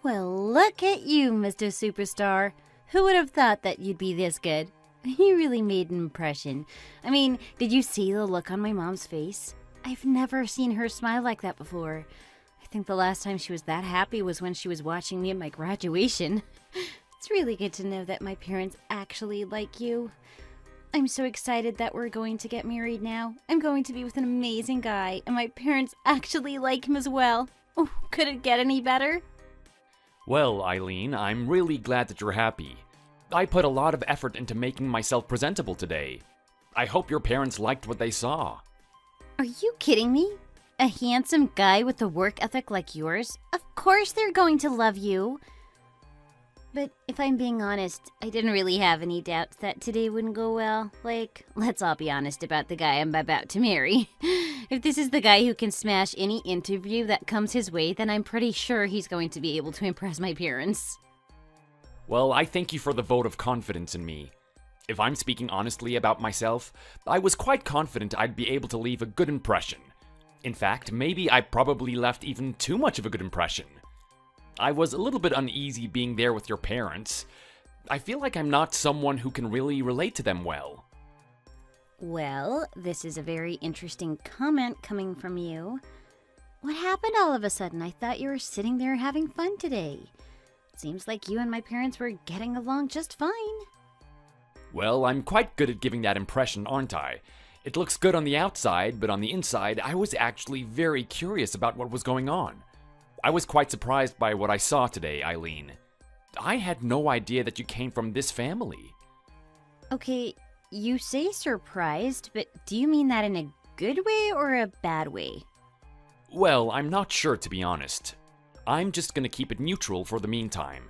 Well, look at you, Mr. Superstar. Who would have thought that you'd be this good? You really made an impression. I mean, did you see the look on my mom's face? I've never seen her smile like that before. I think the last time she was that happy was when she was watching me at my graduation. It's really good to know that my parents actually like you. I'm so excited that we're going to get married now. I'm going to be with an amazing guy, and my parents actually like him as well. Oh, could it get any better? Well, Eileen, I'm really glad that you're happy. I put a lot of effort into making myself presentable today. I hope your parents liked what they saw. Are you kidding me? A handsome guy with a work ethic like yours? Of course they're going to love you. But if I'm being honest, I didn't really have any doubts that today wouldn't go well. Like, let's all be honest about the guy I'm about to marry. If this is the guy who can smash any interview that comes his way, then I'm pretty sure he's going to be able to impress my parents. Well, I thank you for the vote of confidence in me. If I'm speaking honestly about myself, I was quite confident I'd be able to leave a good impression. In fact, maybe I probably left even too much of a good impression. I was a little bit uneasy being there with your parents. I feel like I'm not someone who can really relate to them well. Well, this is a very interesting comment coming from you. What happened all of a sudden? I thought you were sitting there having fun today. It seems like you and my parents were getting along just fine. Well, I'm quite good at giving that impression, aren't I? It looks good on the outside, but on the inside, I was actually very curious about what was going on. I was quite surprised by what I saw today, Eileen. I had no idea that you came from this family. Okay, you say surprised, but do you mean that in a good way or a bad way? Well, I'm not sure, to be honest. I'm just gonna keep it neutral for the meantime.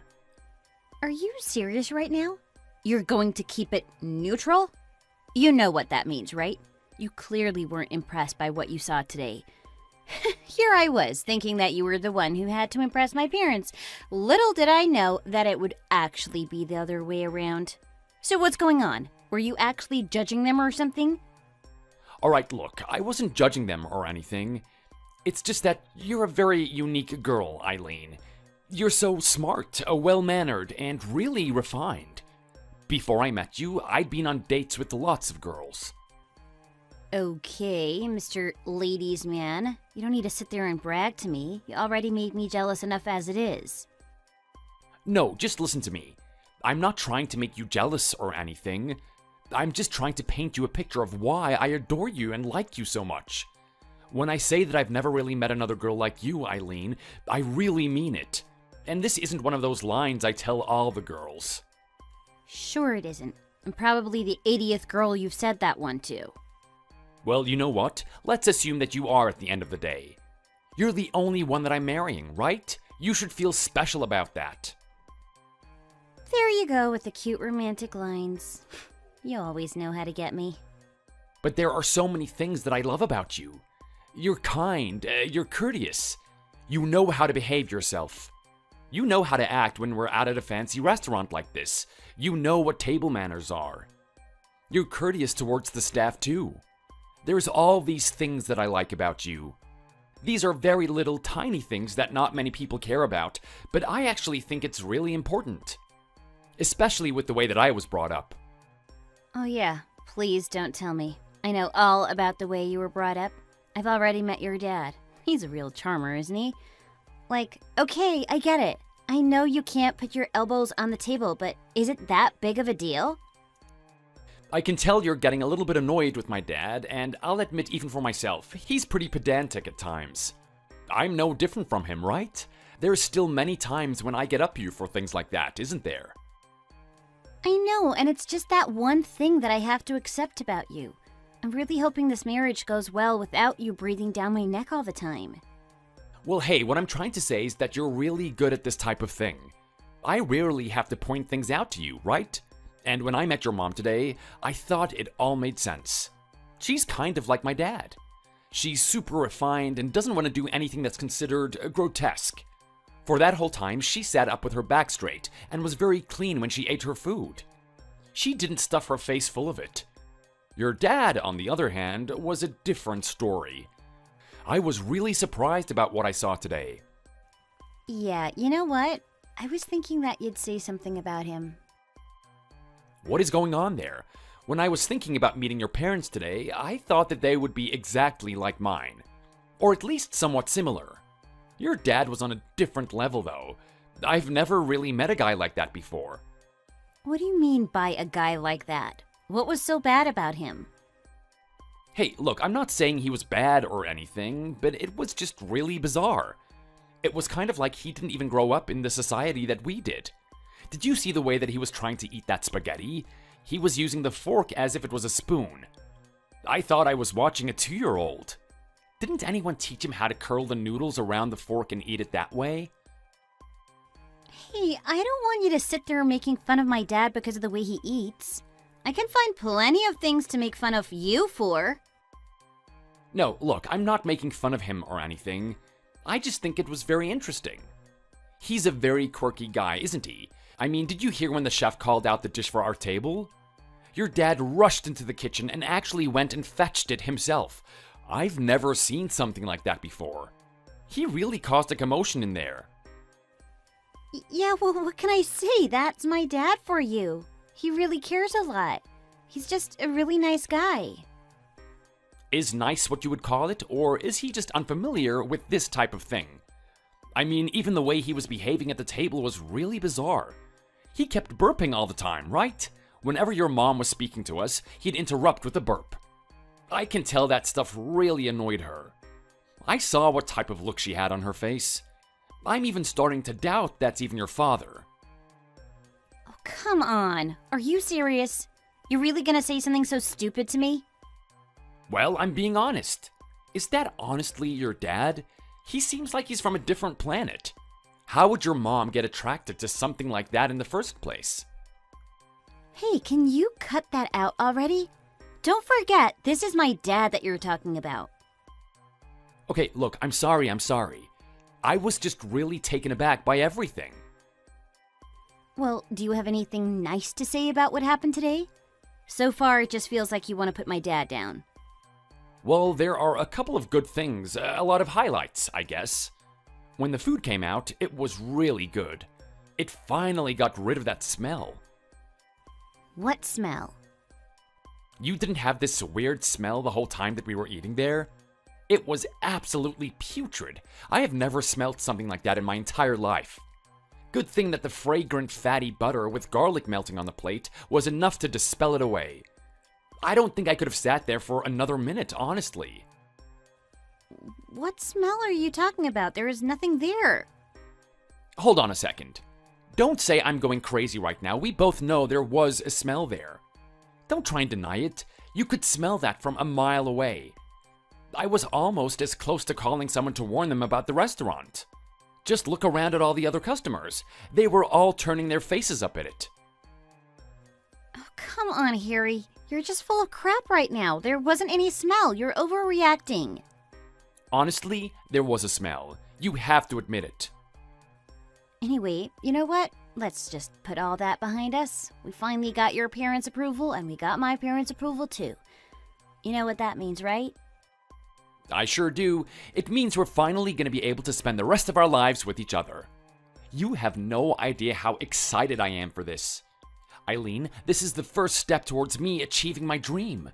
Are you serious right now? You're going to keep it neutral? You know what that means, right? You clearly weren't impressed by what you saw today. Here I was, thinking that you were the one who had to impress my parents. Little did I know that it would actually be the other way around. So what's going on? Were you actually judging them or something? Alright, look, I wasn't judging them or anything. It's just that you're a very unique girl, Eileen. You're so smart, well-mannered, and really refined. Before I met you, I'd been on dates with lots of girls. Okay, Mr. Ladies Man. You don't need to sit there and brag to me. You already made me jealous enough as it is. No, just listen to me. I'm not trying to make you jealous or anything. I'm just trying to paint you a picture of why I adore you and like you so much. When I say that I've never really met another girl like you, Eileen, I really mean it. And this isn't one of those lines I tell all the girls. Sure it isn't. I'm probably the 80th girl you've said that one to. Well, you know what? Let's assume that you are at the end of the day. You're the only one that I'm marrying, right? You should feel special about that. There you go with the cute romantic lines. You always know how to get me. But there are so many things that I love about you. You're kind, you're courteous. You know how to behave yourself. You know how to act when we're out at a fancy restaurant like this. You know what table manners are. You're courteous towards the staff too. There's all these things that I like about you. These are very little tiny things that not many people care about, but I actually think it's really important. Especially with the way that I was brought up. Oh yeah, please don't tell me. I know all about the way you were brought up. I've already met your dad. He's a real charmer, isn't he? Like, okay, I get it. I know you can't put your elbows on the table, but is it that big of a deal? I can tell you're getting a little bit annoyed with my dad, and I'll admit even for myself, he's pretty pedantic at times. I'm no different from him, right? There's still many times when I get up you for things like that, isn't there? I know, and it's just that one thing that I have to accept about you. I'm really hoping this marriage goes well without you breathing down my neck all the time. Well, hey, what I'm trying to say is that you're really good at this type of thing. I rarely have to point things out to you, right? And when I met your mom today, I thought it all made sense. She's kind of like my dad. She's super refined and doesn't want to do anything that's considered grotesque. For that whole time, she sat up with her back straight and was very clean when she ate her food. She didn't stuff her face full of it. Your dad, on the other hand, was a different story. I was really surprised about what I saw today. Yeah, you know what? I was thinking that you'd say something about him. What is going on there? When I was thinking about meeting your parents today, I thought that they would be exactly like mine. Or at least somewhat similar. Your dad was on a different level, though. I've never really met a guy like that before. What do you mean by a guy like that? What was so bad about him? Hey, look, I'm not saying he was bad or anything, but it was just really bizarre. It was kind of like he didn't even grow up in the society that we did. Did you see the way that he was trying to eat that spaghetti? He was using the fork as if it was a spoon. I thought I was watching a 2-year-old. Didn't anyone teach him how to curl the noodles around the fork and eat it that way? Hey, I don't want you to sit there making fun of my dad because of the way he eats. I can find plenty of things to make fun of you for. No, look, I'm not making fun of him or anything. I just think it was very interesting. He's a very quirky guy, isn't he? I mean, did you hear when the chef called out the dish for our table? Your dad rushed into the kitchen and actually went and fetched it himself. I've never seen something like that before. He really caused a commotion in there. Yeah, well, what can I say? That's my dad for you. He really cares a lot. He's just a really nice guy. Is nice what you would call it, or is he just unfamiliar with this type of thing? I mean, even the way he was behaving at the table was really bizarre. He kept burping all the time, right? Whenever your mom was speaking to us, he'd interrupt with a burp. I can tell that stuff really annoyed her. I saw what type of look she had on her face. I'm even starting to doubt that's even your father. Oh, come on. Are you serious? You really gonna say something so stupid to me? Well, I'm being honest. Is that honestly your dad? He seems like he's from a different planet. How would your mom get attracted to something like that in the first place? Hey, can you cut that out already? Don't forget, this is my dad that you're talking about. Okay, look, I'm sorry. I was just really taken aback by everything. Well, do you have anything nice to say about what happened today? So far, it just feels like you want to put my dad down. Well, there are a couple of good things, a lot of highlights, I guess. When the food came out, it was really good. It finally got rid of that smell. What smell? You didn't have this weird smell the whole time that we were eating there? It was absolutely putrid. I have never smelled something like that in my entire life. Good thing that the fragrant fatty butter with garlic melting on the plate was enough to dispel it away. I don't think I could have sat there for another minute, honestly. What smell are you talking about? There is nothing there. Hold on a second. Don't say I'm going crazy right now. We both know there was a smell there. Don't try and deny it. You could smell that from a mile away. I was almost as close to calling someone to warn them about the restaurant. Just look around at all the other customers. They were all turning their faces up at it. Oh, come on, Harry. You're just full of crap right now. There wasn't any smell. You're overreacting. Honestly, there was a smell. You have to admit it. Anyway, you know what? Let's just put all that behind us. We finally got your parents' approval, and we got my parents' approval too. You know what that means, right? I sure do. It means we're finally going to be able to spend the rest of our lives with each other. You have no idea how excited I am for this. Eileen, this is the first step towards me achieving my dream.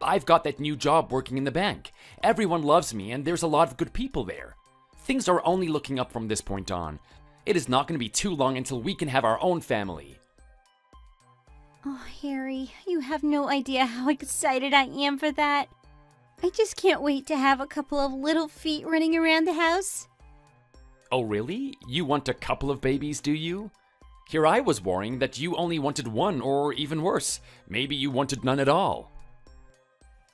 I've got that new job working in the bank. Everyone loves me, and there's a lot of good people there. Things are only looking up from this point on. It is not going to be too long until we can have our own family. Oh, Harry, you have no idea how excited I am for that. I just can't wait to have a couple of little feet running around the house. Oh, really? You want a couple of babies, do you? Here I was worrying that you only wanted one, or even worse, maybe you wanted none at all.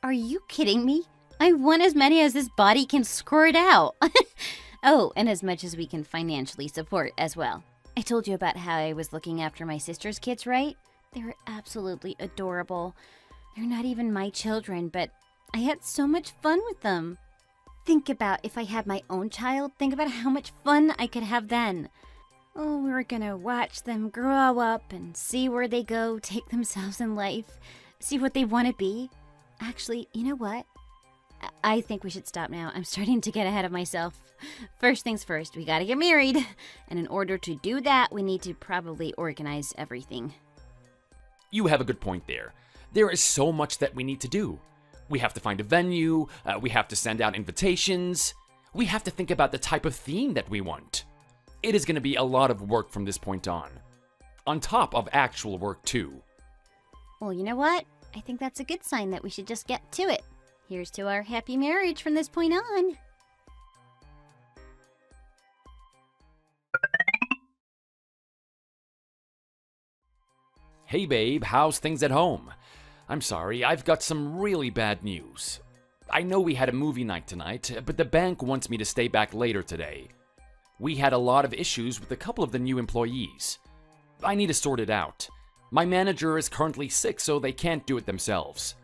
Are you kidding me? I want as many as this body can squirt out. Oh, and as much as we can financially support as well. I told you about how I was looking after my sister's kids, right? They're absolutely adorable. They're not even my children, but I had so much fun with them. Think about if I had my own child. Think about how much fun I could have then. Oh, we were gonna watch them grow up and see where they go, take themselves in life, see what they want to be. Actually, you know what? I think we should stop now. I'm starting to get ahead of myself. First things first, we gotta get married. And in order to do that, we need to probably organize everything. You have a good point there. There is so much that we need to do. We have to find a venue, we have to send out invitations, we have to think about the type of theme that we want. It is going to be a lot of work from this point on top of actual work too. Well, you know what? I think that's a good sign that we should just get to it. Here's to our happy marriage from this point on. Hey babe, how's things at home? I'm sorry, I've got some really bad news. I know we had a movie night tonight, but the bank wants me to stay back later today. We had a lot of issues with a couple of the new employees. I need to sort it out. My manager is currently sick, so they can't do it themselves.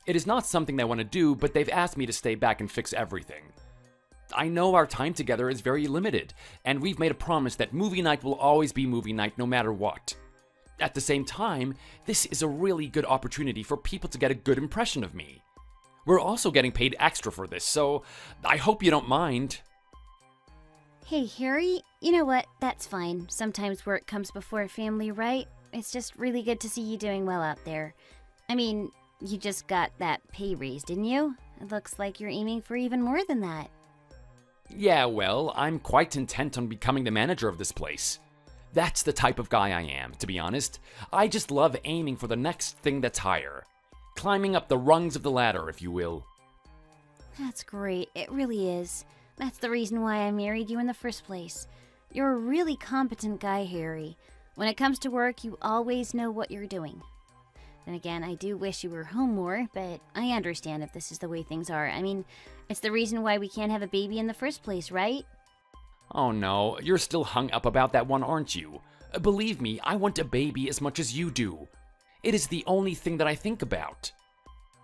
It is not something they want to do, but they've asked me to stay back and fix everything. I know our time together is very limited, and we've made a promise that movie night will always be movie night no matter what. At the same time, this is a really good opportunity for people to get a good impression of me. We're also getting paid extra for this, so I hope you don't mind. Hey, Harry, you know what? That's fine. Sometimes work comes before family, right? It's just really good to see you doing well out there. I mean, you just got that pay raise, didn't you? It looks like you're aiming for even more than that. Yeah, well, I'm quite intent on becoming the manager of this place. That's the type of guy I am, to be honest. I just love aiming for the next thing that's higher. Climbing up the rungs of the ladder, if you will. That's great. It really is. That's the reason why I married you in the first place. You're a really competent guy, Harry. When it comes to work, you always know what you're doing. Then again, I do wish you were home more, but I understand if this is the way things are. I mean, it's the reason why we can't have a baby in the first place, right? Oh no, you're still hung up about that one, aren't you? Believe me, I want a baby as much as you do. It is the only thing that I think about.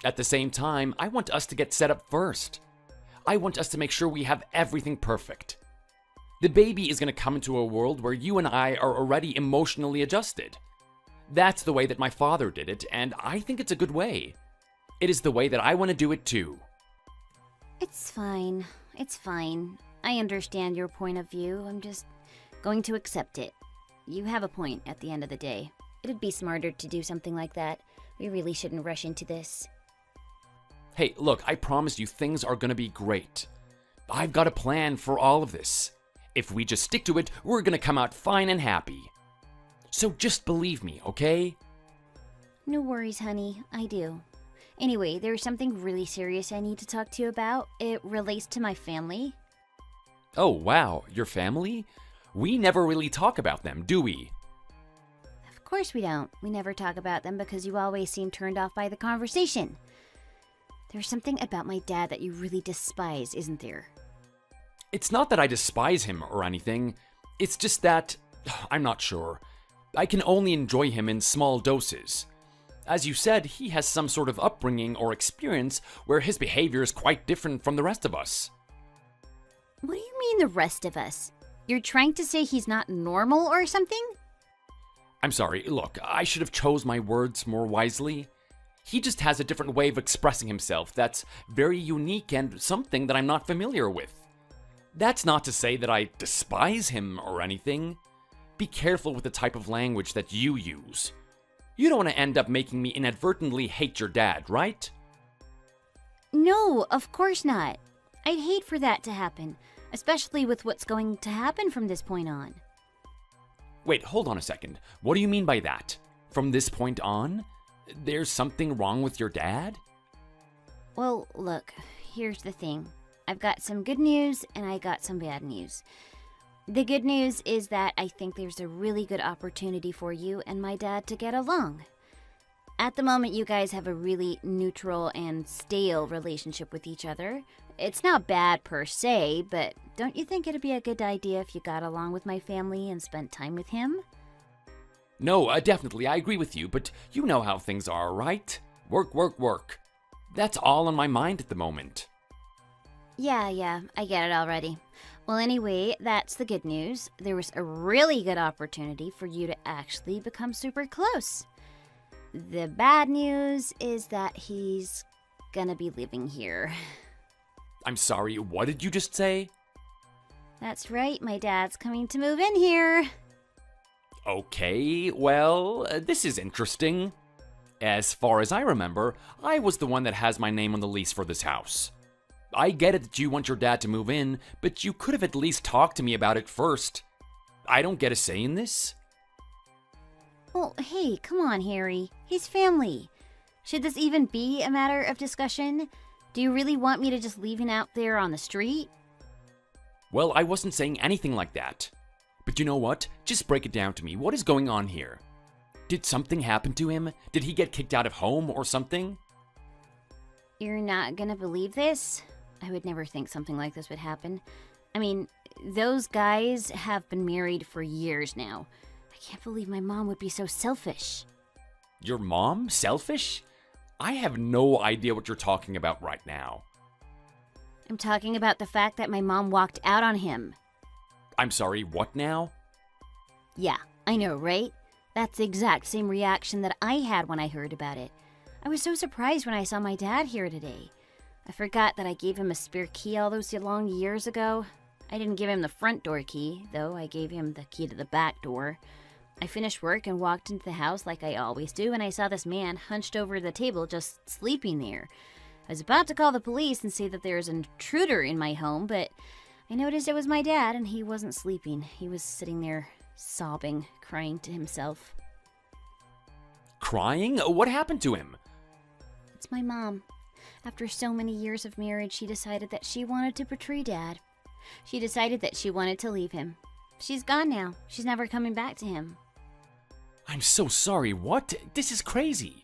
At the same time, I want us to get set up first. I want us to make sure we have everything perfect. The baby is going to come into a world where you and I are already emotionally adjusted. That's the way that my father did it, and I think it's a good way. It is the way that I want to do it too. It's fine. It's fine. I understand your point of view. I'm just going to accept it. You have a point at the end of the day. It'd be smarter to do something like that. We really shouldn't rush into this. Hey, look, I promise you things are going to be great. I've got a plan for all of this. If we just stick to it, we're going to come out fine and happy. So just believe me, okay? No worries, honey. I do. Anyway, there's something really serious I need to talk to you about. It relates to my family. Oh, wow, your family? We never really talk about them, do we? Of course we don't. We never talk about them because you always seem turned off by the conversation. There's something about my dad that you really despise, isn't there? It's not that I despise him or anything. It's just that, I'm not sure. I can only enjoy him in small doses. As you said, he has some sort of upbringing or experience where his behavior is quite different from the rest of us. What do you mean the rest of us? You're trying to say he's not normal or something? I'm sorry, look, I should have chose my words more wisely. He just has a different way of expressing himself that's very unique and something that I'm not familiar with. That's not to say that I despise him or anything. Be careful with the type of language that you use. You don't want to end up making me inadvertently hate your dad, right? No, of course not. I'd hate for that to happen, especially with what's going to happen from this point on. Wait, hold on a second. What do you mean by that? From this point on? There's something wrong with your dad? Well, look, here's the thing. I've got some good news and I got some bad news. The good news is that I think there's a really good opportunity for you and my dad to get along. At the moment, you guys have a really neutral and stale relationship with each other. It's not bad per se, but don't you think it'd be a good idea if you got along with my family and spent time with him? No, definitely, I agree with you, but you know how things are, right? Work, work, work. That's all on my mind at the moment. Yeah, I get it already. Well, anyway, that's the good news. There was a really good opportunity for you to actually become super close. The bad news is that he's gonna be living here. I'm sorry, what did you just say? That's right, my dad's coming to move in here. Okay, well, this is interesting. As far as I remember, I was the one that has my name on the lease for this house. I get it that you want your dad to move in, but you could have at least talked to me about it first. I don't get a say in this? Well, hey, come on, Harry. He's family. Should this even be a matter of discussion? Do you really want me to just leave him out there on the street? Well, I wasn't saying anything like that. But you know what? Just break it down to me. What is going on here? Did something happen to him? Did he get kicked out of home or something? You're not gonna believe this? I would never think something like this would happen. I mean, those guys have been married for years now. I can't believe my mom would be so selfish. Your mom? Selfish? I have no idea what you're talking about right now. I'm talking about the fact that my mom walked out on him. I'm sorry, what now? Yeah, I know, right? That's the exact same reaction that I had when I heard about it. I was so surprised when I saw my dad here today. I forgot that I gave him a spare key all those long years ago. I didn't give him the front door key, though. I gave him the key to the back door. I finished work and walked into the house like I always do, and I saw this man hunched over the table just sleeping there. I was about to call the police and say that there is an intruder in my home, but I noticed it was my dad, and he wasn't sleeping. He was sitting there sobbing, crying to himself. Crying? What happened to him? It's my mom. After so many years of marriage, she decided that she wanted to betray Dad. She decided that she wanted to leave him. She's gone now. She's never coming back to him. I'm so sorry, what? This is crazy.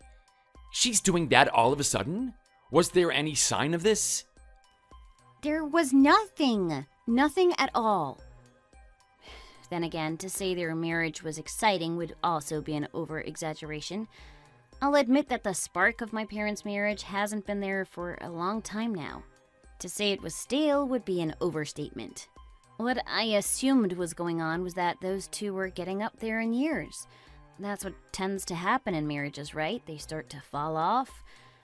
She's doing that all of a sudden? Was there any sign of this? There was nothing. Nothing at all. Then again, to say their marriage was exciting would also be an over-exaggeration. I'll admit that the spark of my parents' marriage hasn't been there for a long time now. To say it was stale would be an overstatement. What I assumed was going on was that those two were getting up there in years. That's what tends to happen in marriages, right? They start to fall off.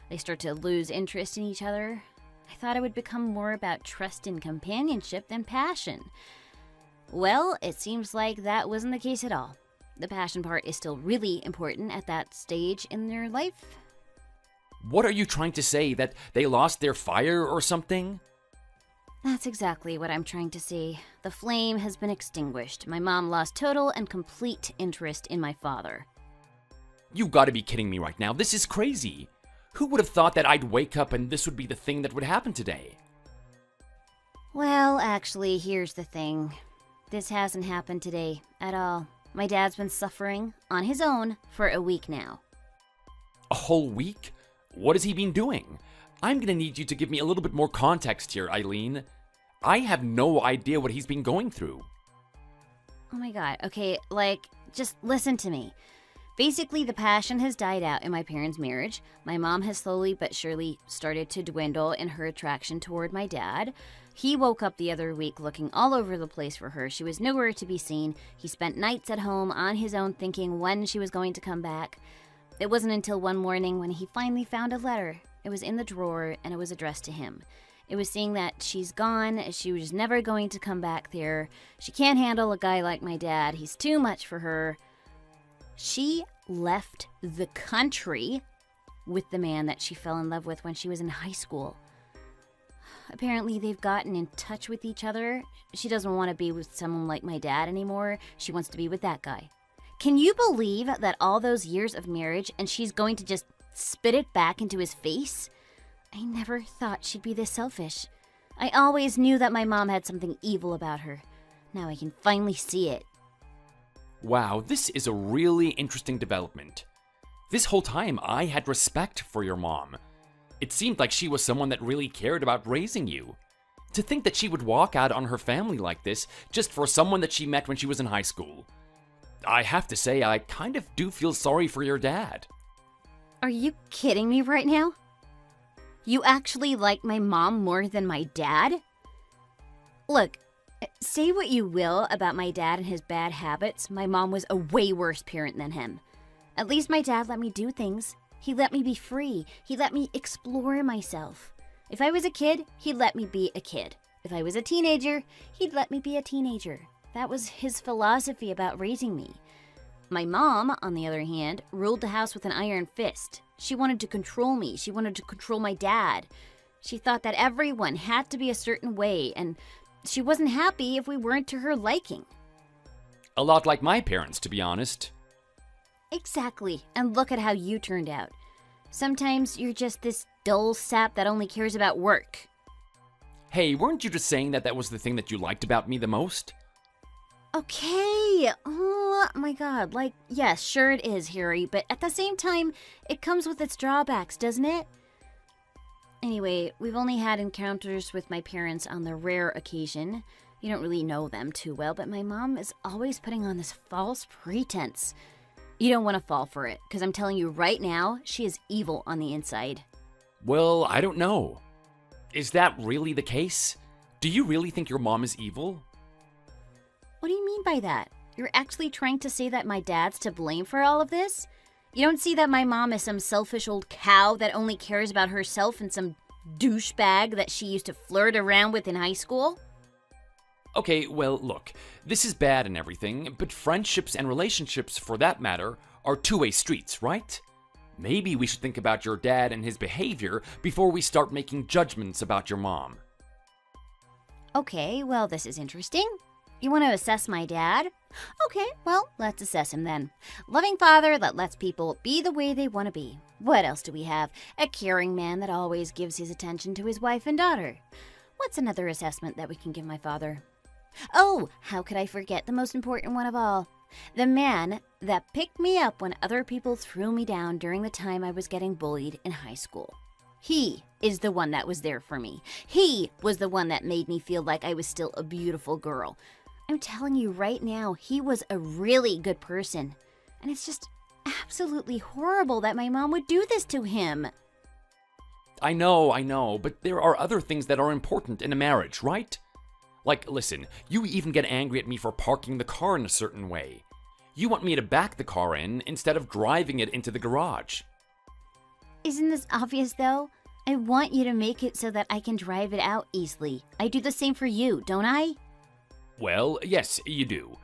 They start to lose interest in each other. I thought it would become more about trust and companionship than passion. Well, it seems like that wasn't the case at all. The passion part is still really important at that stage in their life. What are you trying to say? That they lost their fire or something? That's exactly what I'm trying to say. The flame has been extinguished. My mom lost total and complete interest in my father. You gotta be kidding me right now. This is crazy. Who would have thought that I'd wake up and this would be the thing that would happen today? Well, actually, here's the thing. This hasn't happened today at all. My dad's been suffering on his own for a week now. A whole week? What has he been doing? I'm gonna need you to give me a little bit more context here, Eileen. I have no idea what he's been going through. Oh my god, okay, just listen to me. Basically, the passion has died out in my parents' marriage. My mom has slowly but surely started to dwindle in her attraction toward my dad. He woke up the other week looking all over the place for her. She was nowhere to be seen. He spent nights at home on his own thinking when she was going to come back. It wasn't until one morning when he finally found a letter. It was in the drawer and it was addressed to him. It was saying that she's gone, she was never going to come back there. She can't handle a guy like my dad. He's too much for her. She left the country with the man that she fell in love with when she was in high school. Apparently, they've gotten in touch with each other. She doesn't want to be with someone like my dad anymore. She wants to be with that guy. Can you believe that all those years of marriage and she's going to just spit it back into his face? I never thought she'd be this selfish. I always knew that my mom had something evil about her. Now I can finally see it. Wow, this is a really interesting development. This whole time, I had respect for your mom. It seemed like she was someone that really cared about raising you. To think that she would walk out on her family like this just for someone that she met when she was in high school. I have to say, I kind of do feel sorry for your dad. Are you kidding me right now? You actually like my mom more than my dad? Look, say what you will about my dad and his bad habits, my mom was a way worse parent than him. At least my dad let me do things. He let me be free. He let me explore myself. If I was a kid, he'd let me be a kid. If I was a teenager, he'd let me be a teenager. That was his philosophy about raising me. My mom, on the other hand, ruled the house with an iron fist. She wanted to control me. She wanted to control my dad. She thought that everyone had to be a certain way, and she wasn't happy if we weren't to her liking. A lot like my parents, to be honest. Exactly, and look at how you turned out. Sometimes you're just this dull sap that only cares about work. Hey, weren't you just saying that was the thing that you liked about me the most? Okay, oh my god, yes, sure it is, Harry, but at the same time, it comes with its drawbacks, doesn't it? Anyway, we've only had encounters with my parents on the rare occasion. You don't really know them too well, but my mom is always putting on this false pretense. You don't want to fall for it, because I'm telling you right now, she is evil on the inside. Well, I don't know. Is that really the case? Do you really think your mom is evil? What do you mean by that? You're actually trying to say that my dad's to blame for all of this? You don't see that my mom is some selfish old cow that only cares about herself and some douchebag that she used to flirt around with in high school? Okay, well, look, this is bad and everything, but friendships and relationships, for that matter, are two-way streets, right? Maybe we should think about your dad and his behavior before we start making judgments about your mom. Okay, well, this is interesting. You want to assess my dad? Okay, well, let's assess him then. Loving father that lets people be the way they want to be. What else do we have? A caring man that always gives his attention to his wife and daughter. What's another assessment that we can give my father? Oh, how could I forget the most important one of all? The man that picked me up when other people threw me down during the time I was getting bullied in high school. He is the one that was there for me. He was the one that made me feel like I was still a beautiful girl. I'm telling you right now, he was a really good person. And it's just absolutely horrible that my mom would do this to him. I know, but there are other things that are important in a marriage, right? Like, listen, you even get angry at me for parking the car in a certain way. You want me to back the car in instead of driving it into the garage. Isn't this obvious though? I want you to make it so that I can drive it out easily. I do the same for you, don't I? Well, yes, you do.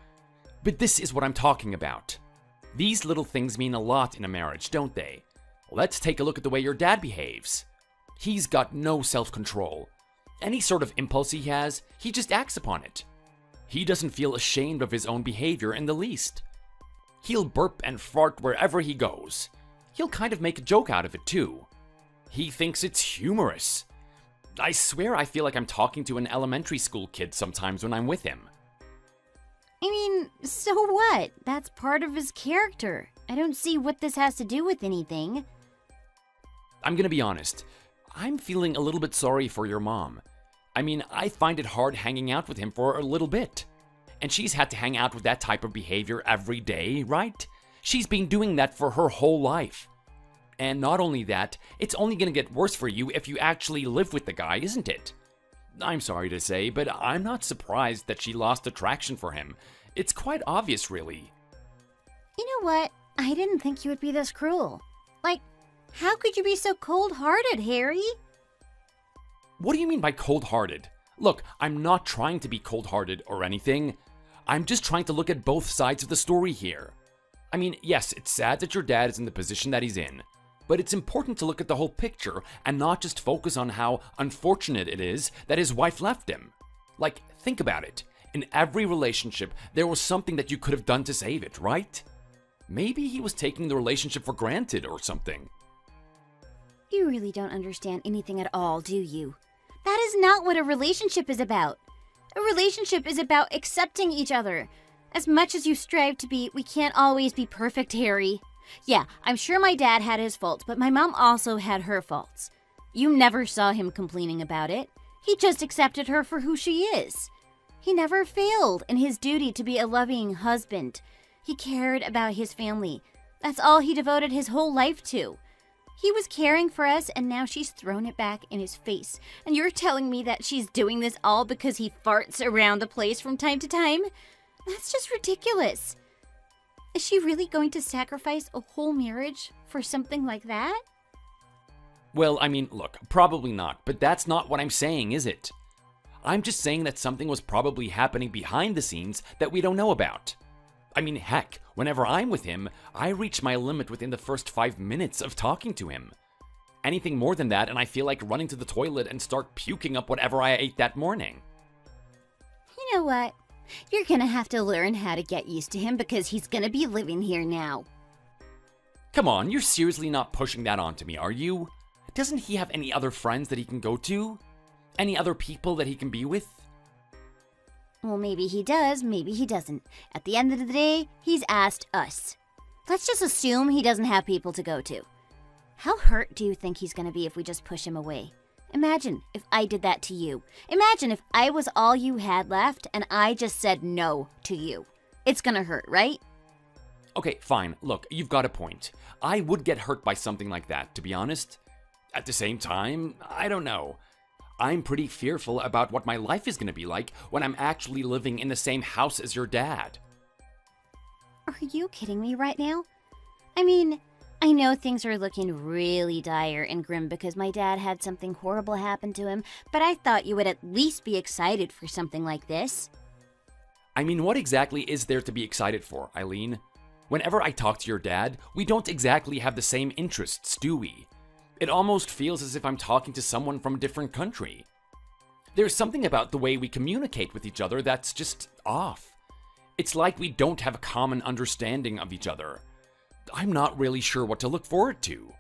But this is what I'm talking about. These little things mean a lot in a marriage, don't they? Let's take a look at the way your dad behaves. He's got no self-control. Any sort of impulse he has, he just acts upon it. He doesn't feel ashamed of his own behavior in the least. He'll burp and fart wherever he goes. He'll kind of make a joke out of it too. He thinks it's humorous. I swear I feel like I'm talking to an elementary school kid sometimes when I'm with him. I mean, so what? That's part of his character. I don't see what this has to do with anything. I'm gonna be honest. I'm feeling a little bit sorry for your mom. I mean, I find it hard hanging out with him for a little bit. And she's had to hang out with that type of behavior every day, right? She's been doing that for her whole life. And not only that, it's only gonna get worse for you if you actually live with the guy, isn't it? I'm sorry to say, but I'm not surprised that she lost attraction for him. It's quite obvious, really. You know what? I didn't think you would be this cruel. Like, how could you be so cold-hearted, Harry? What do you mean by cold-hearted? Look, I'm not trying to be cold-hearted or anything. I'm just trying to look at both sides of the story here. I mean, yes, it's sad that your dad is in the position that he's in. But it's important to look at the whole picture and not just focus on how unfortunate it is that his wife left him. Like, think about it. In every relationship, there was something that you could have done to save it, right? Maybe he was taking the relationship for granted or something. You really don't understand anything at all, do you? That is not what a relationship is about. A relationship is about accepting each other. As much as you strive to be, we can't always be perfect, Harry. Yeah, I'm sure my dad had his faults, but my mom also had her faults. You never saw him complaining about it. He just accepted her for who she is. He never failed in his duty to be a loving husband. He cared about his family. That's all he devoted his whole life to. He was caring for us, and now she's thrown it back in his face. And you're telling me that she's doing this all because he farts around the place from time to time? That's just ridiculous. Is she really going to sacrifice a whole marriage for something like that? Well, I mean, look, probably not, but that's not what I'm saying, is it? I'm just saying that something was probably happening behind the scenes that we don't know about. I mean, heck, whenever I'm with him, I reach my limit within the first 5 minutes of talking to him. Anything more than that, and I feel like running to the toilet and start puking up whatever I ate that morning. You know what? You're gonna have to learn how to get used to him because he's gonna be living here now. Come on, you're seriously not pushing that onto me, are you? Doesn't he have any other friends that he can go to? Any other people that he can be with? Well, maybe he does, maybe he doesn't. At the end of the day, he's asked us. Let's just assume he doesn't have people to go to. How hurt do you think he's gonna be if we just push him away? Imagine if I did that to you. Imagine if I was all you had left and I just said no to you. It's gonna hurt, right? Okay, fine. Look, you've got a point. I would get hurt by something like that, to be honest. At the same time, I don't know. I'm pretty fearful about what my life is going to be like when I'm actually living in the same house as your dad. Are you kidding me right now? I mean, I know things are looking really dire and grim because my dad had something horrible happen to him, but I thought you would at least be excited for something like this. I mean, what exactly is there to be excited for, Eileen? Whenever I talk to your dad, we don't exactly have the same interests, do we? It almost feels as if I'm talking to someone from a different country. There's something about the way we communicate with each other that's just off. It's like we don't have a common understanding of each other. I'm not really sure what to look forward to.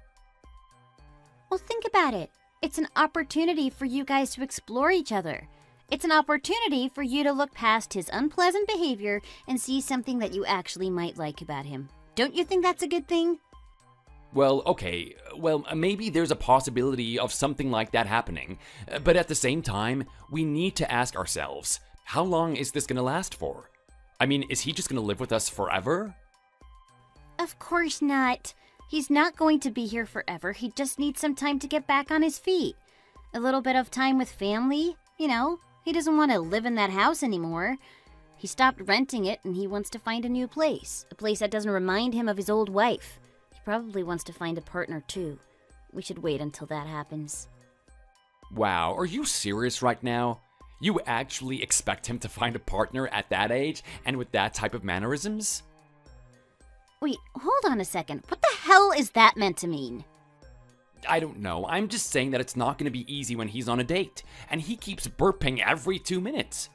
Well, think about it. It's an opportunity for you guys to explore each other. It's an opportunity for you to look past his unpleasant behavior and see something that you actually might like about him. Don't you think that's a good thing? Well, okay, maybe there's a possibility of something like that happening, but at the same time, we need to ask ourselves, how long is this going to last for? I mean, is he just going to live with us forever? Of course not. He's not going to be here forever. He just needs some time to get back on his feet. A little bit of time with family, you know. He doesn't want to live in that house anymore. He stopped renting it and he wants to find a new place. A place that doesn't remind him of his old wife. Probably wants to find a partner too. We should wait until that happens. Wow, are you serious right now? You actually expect him to find a partner at that age and with that type of mannerisms? Wait, hold on a second. What the hell is that meant to mean? I don't know. I'm just saying that it's not going to be easy when he's on a date, and he keeps burping every 2 minutes.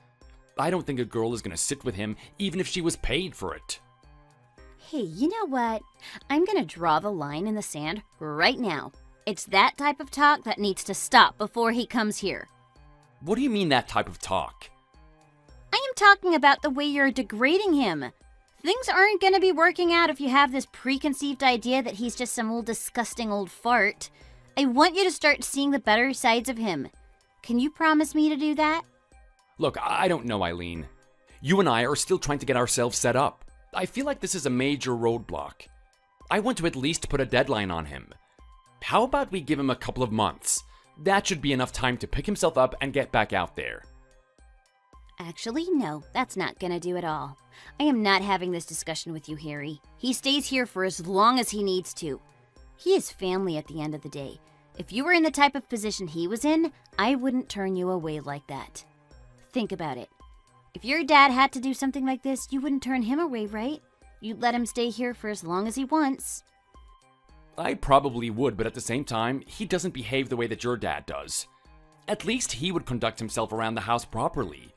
I don't think a girl is going to sit with him even if she was paid for it. Hey, you know what? I'm gonna draw the line in the sand right now. It's that type of talk that needs to stop before he comes here. What do you mean that type of talk? I am talking about the way you're degrading him. Things aren't gonna be working out if you have this preconceived idea that he's just some old disgusting old fart. I want you to start seeing the better sides of him. Can you promise me to do that? Look, I don't know, Eileen. You and I are still trying to get ourselves set up. I feel like this is a major roadblock. I want to at least put a deadline on him. How about we give him a couple of months? That should be enough time to pick himself up and get back out there. Actually, no, that's not gonna do it all. I am not having this discussion with you, Harry. He stays here for as long as he needs to. He is family at the end of the day. If you were in the type of position he was in, I wouldn't turn you away like that. Think about it. If your dad had to do something like this, you wouldn't turn him away, right? You'd let him stay here for as long as he wants. I probably would, but at the same time, he doesn't behave the way that your dad does. At least he would conduct himself around the house properly.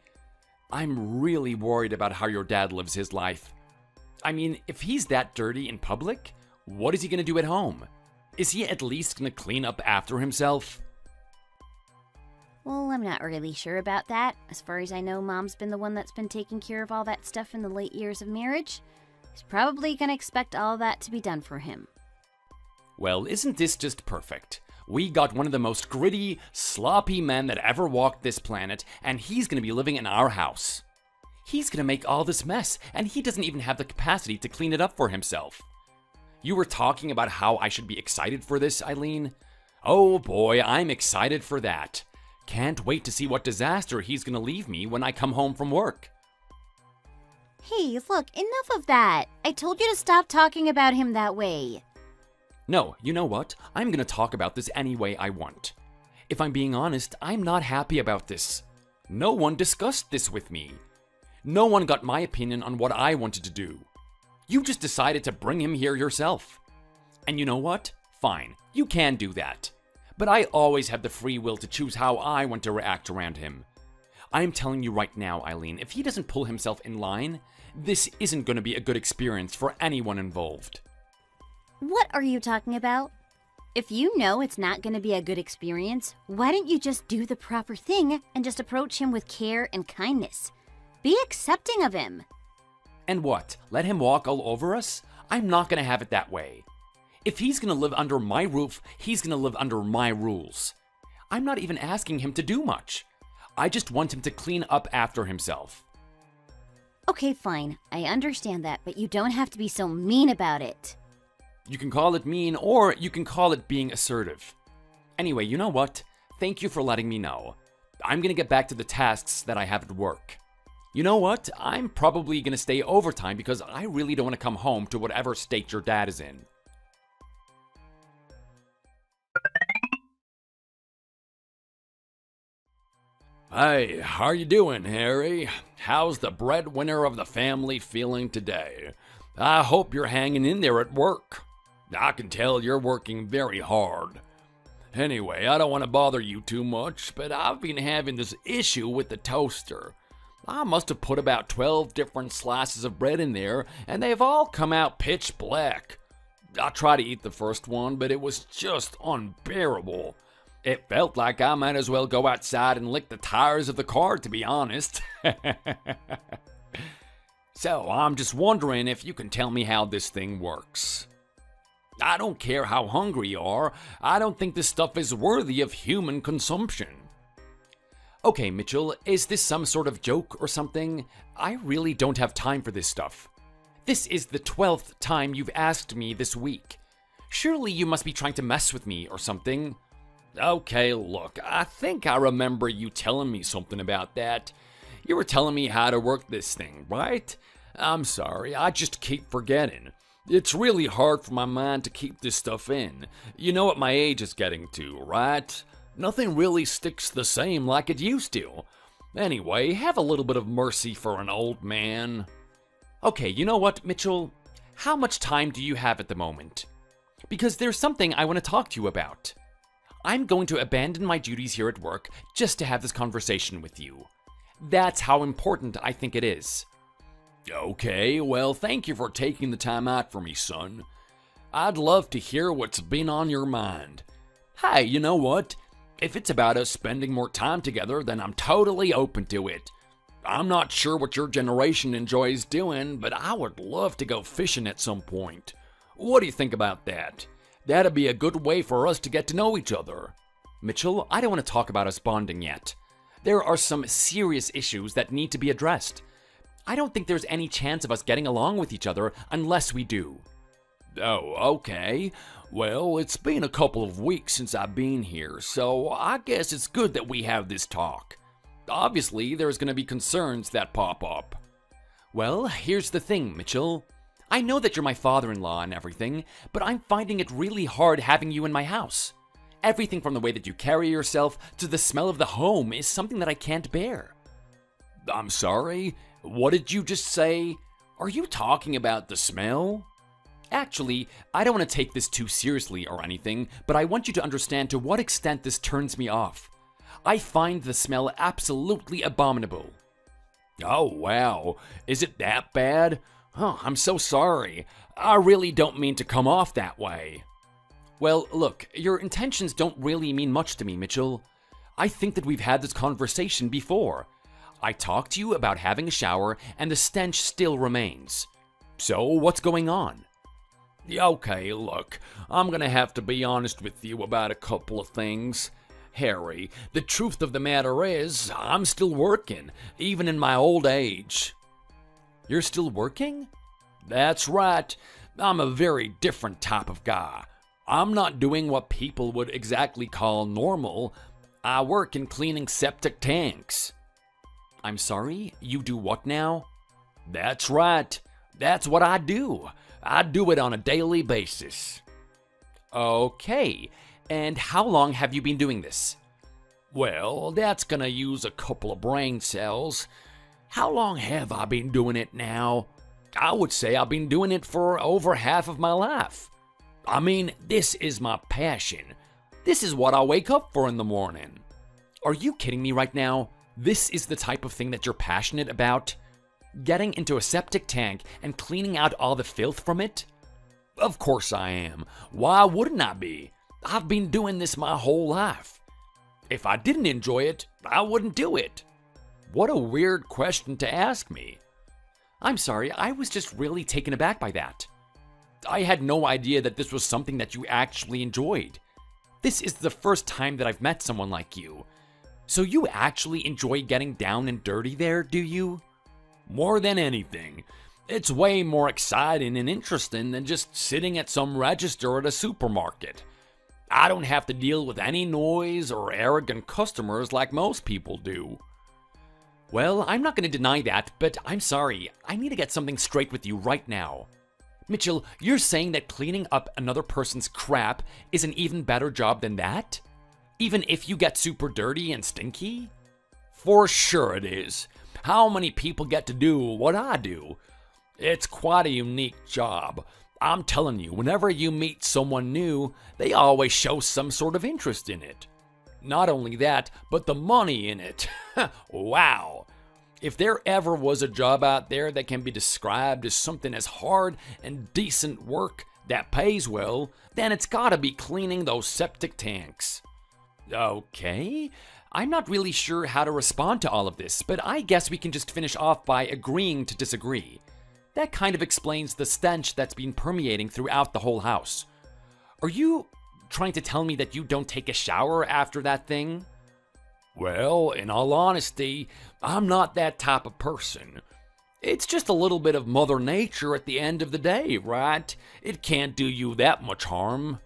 I'm really worried about how your dad lives his life. I mean, if he's that dirty in public, what is he going to do at home? Is he at least going to clean up after himself? Well, I'm not really sure about that. As far as I know, Mom's been the one that's been taking care of all that stuff in the late years of marriage. He's probably gonna expect all that to be done for him. Well, isn't this just perfect? We got one of the most gritty, sloppy men that ever walked this planet, and he's gonna be living in our house. He's gonna make all this mess, and he doesn't even have the capacity to clean it up for himself. You were talking about how I should be excited for this, Eileen? Oh boy, I'm excited for that. Can't wait to see what disaster he's gonna leave me when I come home from work. Hey, look, enough of that. I told you to stop talking about him that way. No, you know what? I'm gonna talk about this any way I want. If I'm being honest, I'm not happy about this. No one discussed this with me. No one got my opinion on what I wanted to do. You just decided to bring him here yourself. And you know what? Fine, you can do that. But I always have the free will to choose how I want to react around him. I am telling you right now, Eileen, if he doesn't pull himself in line, this isn't going to be a good experience for anyone involved. What are you talking about? If you know it's not going to be a good experience, why don't you just do the proper thing and just approach him with care and kindness? Be accepting of him. And what? Let him walk all over us? I'm not going to have it that way. If he's going to live under my roof, he's going to live under my rules. I'm not even asking him to do much. I just want him to clean up after himself. Okay, fine. I understand that, but you don't have to be so mean about it. You can call it mean, or you can call it being assertive. Anyway, you know what? Thank you for letting me know. I'm going to get back to the tasks that I have at work. You know what? I'm probably going to stay overtime because I really don't want to come home to whatever state your dad is in. Hey, how you doing, Harry? How's the breadwinner of the family feeling today? I hope you're hanging in there at work. I can tell you're working very hard. Anyway, I don't want to bother you too much, but I've been having this issue with the toaster. I must have put about 12 different slices of bread in there, and they've all come out pitch black. I tried to eat the first one, but it was just unbearable. It felt like I might as well go outside and lick the tires of the car, to be honest. So, I'm just wondering if you can tell me how this thing works. I don't care how hungry you are, I don't think this stuff is worthy of human consumption. Okay, Mitchell, is this some sort of joke or something? I really don't have time for this stuff. This is the 12th time you've asked me this week. Surely you must be trying to mess with me or something. Okay, look, I think I remember you telling me something about that. You were telling me how to work this thing, right? I'm sorry, I just keep forgetting. It's really hard for my mind to keep this stuff in. You know what my age is getting to, right? Nothing really sticks the same like it used to. Anyway, have a little bit of mercy for an old man. Okay, you know what, Mitchell? How much time do you have at the moment? Because there's something I want to talk to you about. I'm going to abandon my duties here at work just to have this conversation with you. That's how important I think it is. Okay, well, thank you for taking the time out for me, son. I'd love to hear what's been on your mind. Hey, you know what? If it's about us spending more time together, then I'm totally open to it. I'm not sure what your generation enjoys doing, but I would love to go fishing at some point. What do you think about that? That'd be a good way for us to get to know each other. Mitchell, I don't want to talk about us bonding yet. There are some serious issues that need to be addressed. I don't think there's any chance of us getting along with each other unless we do. Oh, okay. Well, it's been a couple of weeks since I've been here, so I guess it's good that we have this talk. Obviously, there's going to be concerns that pop up. Well, here's the thing, Mitchell. I know that you're my father-in-law and everything, but I'm finding it really hard having you in my house. Everything from the way that you carry yourself to the smell of the home is something that I can't bear. I'm sorry? What did you just say? Are you talking about the smell? Actually, I don't want to take this too seriously or anything, but I want you to understand to what extent this turns me off. I find the smell absolutely abominable. Oh, wow. Is it that bad? Oh, I'm so sorry. I really don't mean to come off that way. Well, look, your intentions don't really mean much to me, Mitchell. I think that we've had this conversation before. I talked to you about having a shower, and the stench still remains. So, what's going on? Okay, look, I'm gonna have to be honest with you about a couple of things. Harry, the truth of the matter is, I'm still working, even in my old age. You're still working? That's right. I'm a very different type of guy. I'm not doing what people would exactly call normal. I work in cleaning septic tanks. I'm sorry, you do what now? That's right. That's what I do. I do it on a daily basis. Okay, and how long have you been doing this? Well, that's gonna use a couple of brain cells. How long have I been doing it now? I would say I've been doing it for over half of my life. I mean, this is my passion. This is what I wake up for in the morning. Are you kidding me right now? This is the type of thing that you're passionate about? Getting into a septic tank and cleaning out all the filth from it? Of course I am. Why wouldn't I be? I've been doing this my whole life. If I didn't enjoy it, I wouldn't do it. What a weird question to ask me. I'm sorry, I was just really taken aback by that. I had no idea that this was something that you actually enjoyed. This is the first time that I've met someone like you. So you actually enjoy getting down and dirty there, do you? More than anything. It's way more exciting and interesting than just sitting at some register at a supermarket. I don't have to deal with any noise or arrogant customers like most people do. Well, I'm not going to deny that, but I'm sorry. I need to get something straight with you right now. Mitchell, you're saying that cleaning up another person's crap is an even better job than that? Even if you get super dirty and stinky? For sure it is. How many people get to do what I do? It's quite a unique job. I'm telling you, whenever you meet someone new, they always show some sort of interest in it. Not only that, but the money in it. Wow. If there ever was a job out there that can be described as something as hard and decent work that pays well, then it's gotta be cleaning those septic tanks. Okay, I'm not really sure how to respond to all of this, but I guess we can just finish off by agreeing to disagree. That kind of explains the stench that's been permeating throughout the whole house. Are you trying to tell me that you don't take a shower after that thing? Well, in all honesty, I'm not that type of person. It's just a little bit of Mother Nature at the end of the day, right? It can't do you that much harm.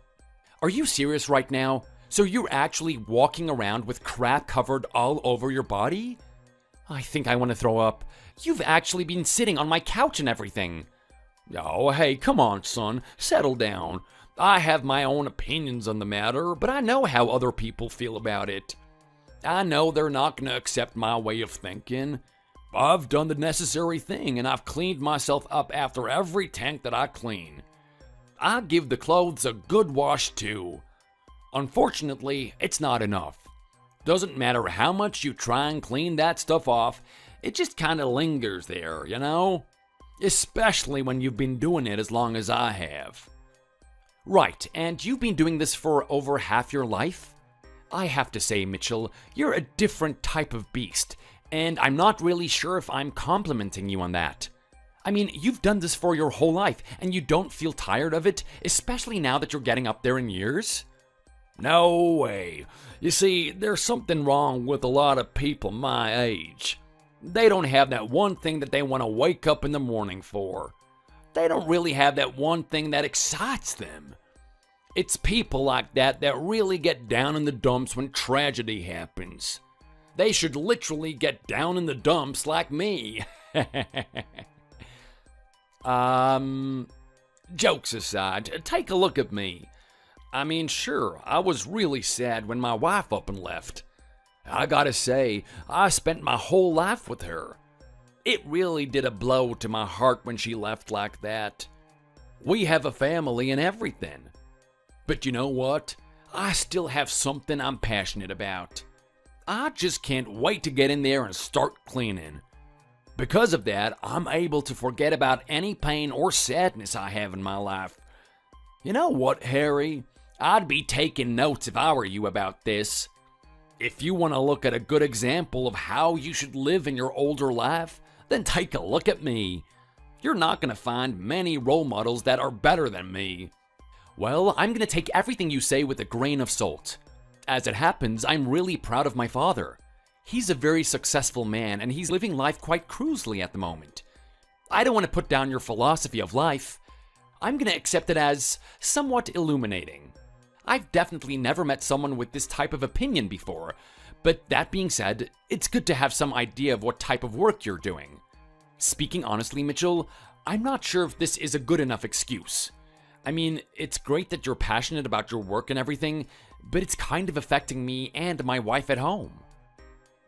Are you serious right now? So you're actually walking around with crap covered all over your body? I think I want to throw up. You've actually been sitting on my couch and everything. Oh, hey, come on, son. Settle down. I have my own opinions on the matter, but I know how other people feel about it. I know they're not going to accept my way of thinking. I've done the necessary thing, and I've cleaned myself up after every tank that I clean. I give the clothes a good wash, too. Unfortunately, it's not enough. Doesn't matter how much you try and clean that stuff off, it just kind of lingers there, you know? Especially when you've been doing it as long as I have. Right, and you've been doing this for over half your life? I have to say, Mitchell, you're a different type of beast, and I'm not really sure if I'm complimenting you on that. I mean, you've done this for your whole life, and you don't feel tired of it, especially now that you're getting up there in years? No way. You see, there's something wrong with a lot of people my age. They don't have that one thing that they want to wake up in the morning for. They don't really have that one thing that excites them. It's people like that that really get down in the dumps when tragedy happens. They should literally get down in the dumps like me. Jokes aside, take a look at me. I mean, sure, I was really sad when my wife up and left. I gotta say, I spent my whole life with her. It really did a blow to my heart when she left like that. We have a family and everything. But you know what? I still have something I'm passionate about. I just can't wait to get in there and start cleaning. Because of that, I'm able to forget about any pain or sadness I have in my life. You know what, Harry? I'd be taking notes if I were you about this. If you want to look at a good example of how you should live in your older life, then take a look at me. You're not going to find many role models that are better than me. Well, I'm going to take everything you say with a grain of salt. As it happens, I'm really proud of my father. He's a very successful man, and he's living life quite cruisily at the moment. I don't want to put down your philosophy of life. I'm going to accept it as somewhat illuminating. I've definitely never met someone with this type of opinion before, but that being said, it's good to have some idea of what type of work you're doing. Speaking honestly, Mitchell, I'm not sure if this is a good enough excuse. I mean, it's great that you're passionate about your work and everything, but it's kind of affecting me and my wife at home.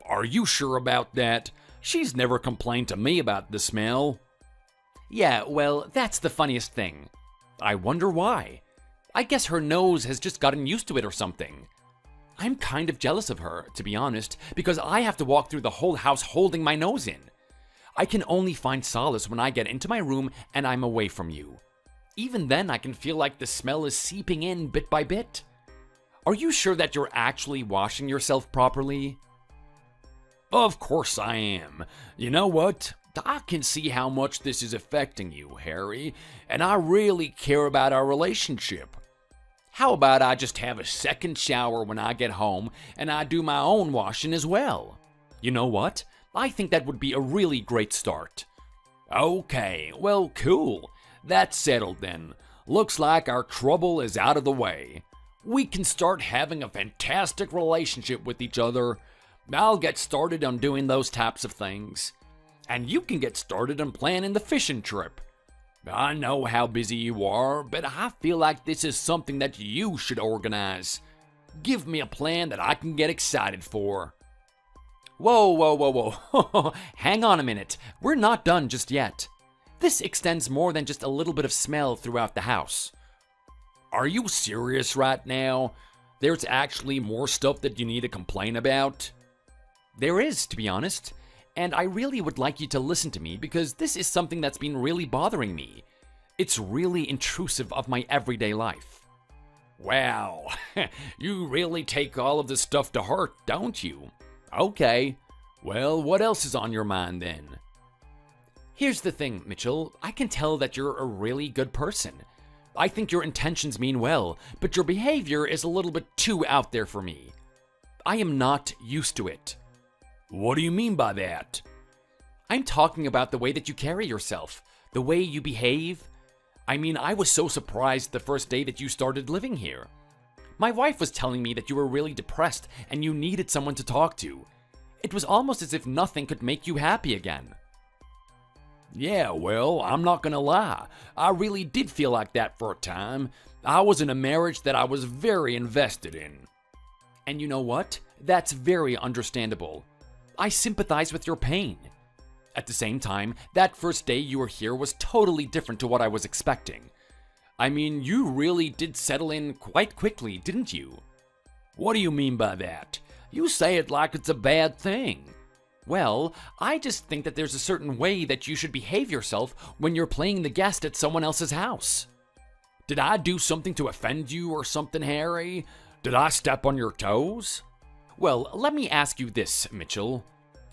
Are you sure about that? She's never complained to me about the smell. Yeah, well, that's the funniest thing. I wonder why. I guess her nose has just gotten used to it or something. I'm kind of jealous of her, to be honest, because I have to walk through the whole house holding my nose in. I can only find solace when I get into my room and I'm away from you. Even then, I can feel like the smell is seeping in bit by bit. Are you sure that you're actually washing yourself properly? Of course I am. You know what? I can see how much this is affecting you, Harry, and I really care about our relationship. How about I just have a second shower when I get home and I do my own washing as well? You know what? I think that would be a really great start. Okay, well, cool. That's settled then. Looks like our trouble is out of the way. We can start having a fantastic relationship with each other. I'll get started on doing those types of things. And you can get started on planning the fishing trip. I know how busy you are, but I feel like this is something that you should organize. Give me a plan that I can get excited for. Whoa. Hang on a minute. We're not done just yet. This extends more than just a little bit of smell throughout the house. Are you serious right now? There's actually more stuff that you need to complain about? There is, to be honest. And I really would like you to listen to me because this is something that's been really bothering me. It's really intrusive of my everyday life. Wow, you really take all of this stuff to heart, don't you? Okay, well, what else is on your mind then? Here's the thing, Mitchell. I can tell that you're a really good person. I think your intentions mean well, but your behavior is a little bit too out there for me. I am not used to it. What do you mean by that? I'm talking about the way that you carry yourself, the way you behave. I mean, I was so surprised the first day that you started living here. My wife was telling me that you were really depressed and you needed someone to talk to. It was almost as if nothing could make you happy again. Yeah, well, I'm not gonna lie. I really did feel like that for a time. I was in a marriage that I was very invested in. And you know what? That's very understandable. I sympathize with your pain. At the same time, that first day you were here was totally different to what I was expecting. I mean, you really did settle in quite quickly, didn't you? What do you mean by that? You say it like it's a bad thing. Well, I just think that there's a certain way that you should behave yourself when you're playing the guest at someone else's house. Did I do something to offend you or something, Harry? Did I step on your toes? Well, let me ask you this, Mitchell.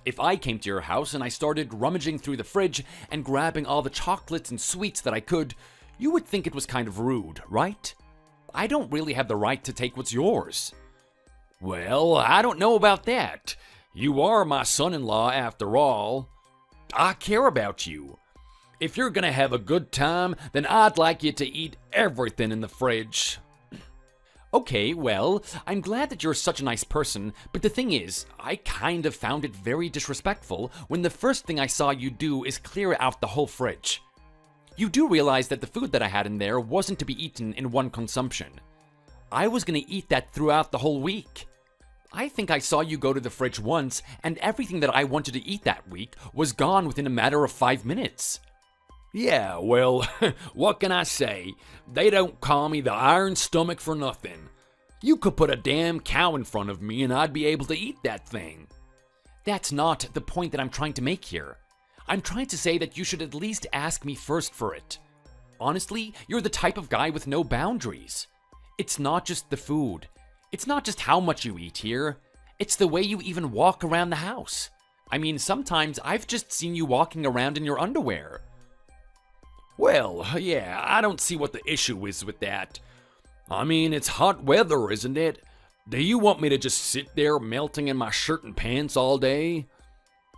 If I came to your house and I started rummaging through the fridge and grabbing all the chocolates and sweets that I could, you would think it was kind of rude, right? I don't really have the right to take what's yours. Well, I don't know about that. You are my son-in-law after all. I care about you. If you're gonna have a good time, then I'd like you to eat everything in the fridge. Okay, well, I'm glad that you're such a nice person, but the thing is, I kind of found it very disrespectful when the first thing I saw you do is clear out the whole fridge. You do realize that the food that I had in there wasn't to be eaten in one consumption. I was gonna eat that throughout the whole week. I think I saw you go to the fridge once, and everything that I wanted to eat that week was gone within a matter of 5 minutes. Yeah, well, what can I say? They don't call me the Iron Stomach for nothing. You could put a damn cow in front of me and I'd be able to eat that thing. That's not the point that I'm trying to make here. I'm trying to say that you should at least ask me first for it. Honestly, you're the type of guy with no boundaries. It's not just the food. It's not just how much you eat here. It's the way you even walk around the house. I mean, sometimes I've just seen you walking around in your underwear. Well, yeah, I don't see what the issue is with that. I mean, it's hot weather, isn't it? Do you want me to just sit there melting in my shirt and pants all day?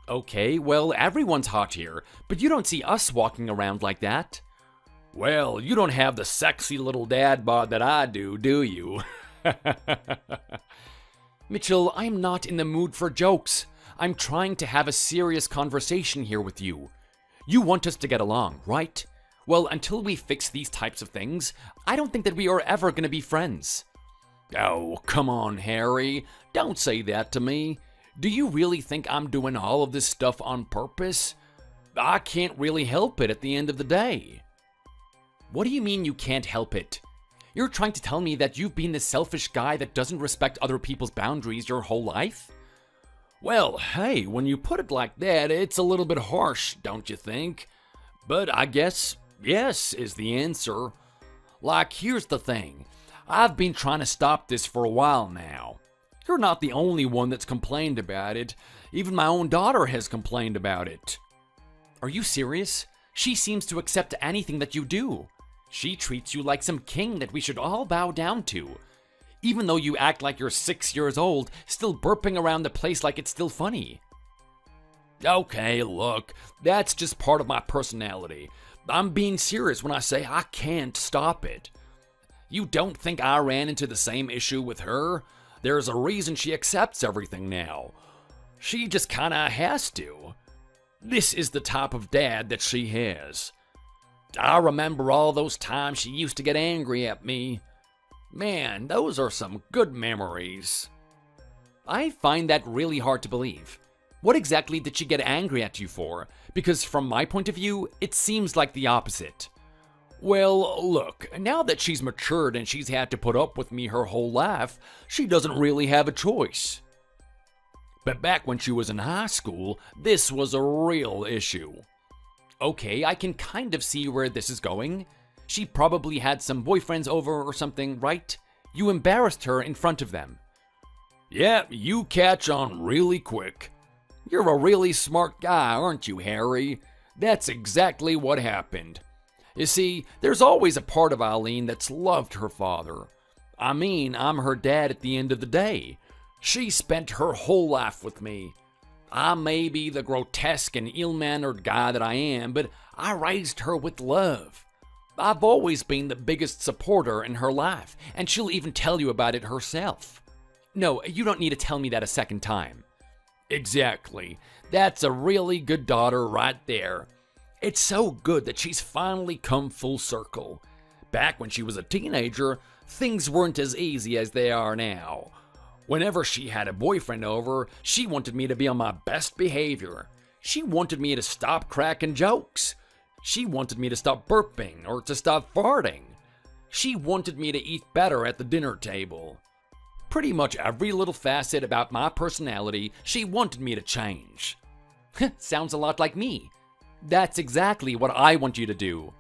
Okay, well, everyone's hot here, but you don't see us walking around like that. Well, you don't have the sexy little dad bod that I do you? Mitchell, I'm not in the mood for jokes. I'm trying to have a serious conversation here with you. You want us to get along, right? Well, until we fix these types of things, I don't think that we are ever gonna be friends. Oh, come on, Harry. Don't say that to me. Do you really think I'm doing all of this stuff on purpose? I can't really help it at the end of the day. What do you mean you can't help it? You're trying to tell me that you've been the selfish guy that doesn't respect other people's boundaries your whole life? Well, hey, when you put it like that, it's a little bit harsh, don't you think? But I guess yes is the answer. Like, here's the thing. I've been trying to stop this for a while now. You're not the only one that's complained about it. Even my own daughter has complained about it. Are you serious? She seems to accept anything that you do. She treats you like some king that we should all bow down to. Even though you act like you're 6 years old, still burping around the place like it's still funny. Okay, look, that's just part of my personality. I'm being serious when I say I can't stop it. You don't think I ran into the same issue with her? There's a reason she accepts everything now. She just kinda has to. This is the type of dad that she has. I remember all those times she used to get angry at me. Man, those are some good memories. I find that really hard to believe. What exactly did she get angry at you for? Because from my point of view, it seems like the opposite. Well, look, now that she's matured and she's had to put up with me her whole life, she doesn't really have a choice. But back when she was in high school, this was a real issue. Okay, I can kind of see where this is going. She probably had some boyfriends over or something, right? You embarrassed her in front of them. Yeah, you catch on really quick. You're a really smart guy, aren't you, Harry? That's exactly what happened. You see, there's always a part of Eileen that's loved her father. I mean, I'm her dad at the end of the day. She spent her whole life with me. I may be the grotesque and ill-mannered guy that I am, but I raised her with love. I've always been the biggest supporter in her life, and she'll even tell you about it herself. No, you don't need to tell me that a second time. Exactly. That's a really good daughter right there. It's so good that she's finally come full circle. Back when she was a teenager, things weren't as easy as they are now. Whenever she had a boyfriend over, she wanted me to be on my best behavior. She wanted me to stop cracking jokes. She wanted me to stop burping or to stop farting. She wanted me to eat better at the dinner table. Pretty much every little facet about my personality, she wanted me to change. Sounds a lot like me. That's exactly what I want you to do.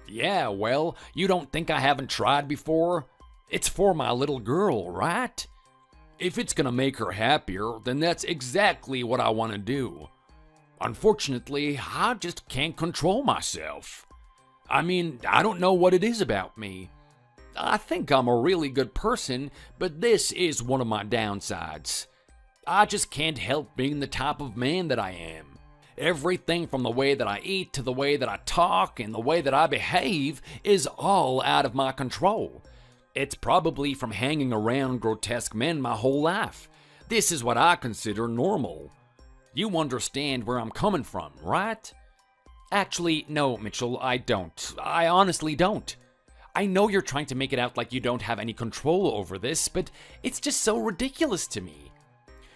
Yeah, well, you don't think I haven't tried before? It's for my little girl, right? If it's gonna make her happier, then that's exactly what I want to do. Unfortunately, I just can't control myself. I mean, I don't know what it is about me. I think I'm a really good person, but this is one of my downsides. I just can't help being the type of man that I am. Everything from the way that I eat to the way that I talk and the way that I behave is all out of my control. It's probably from hanging around grotesque men my whole life. This is what I consider normal. You understand where I'm coming from, right? Actually, no, Mitchell, I don't. I honestly don't. I know you're trying to make it out like you don't have any control over this, but it's just so ridiculous to me.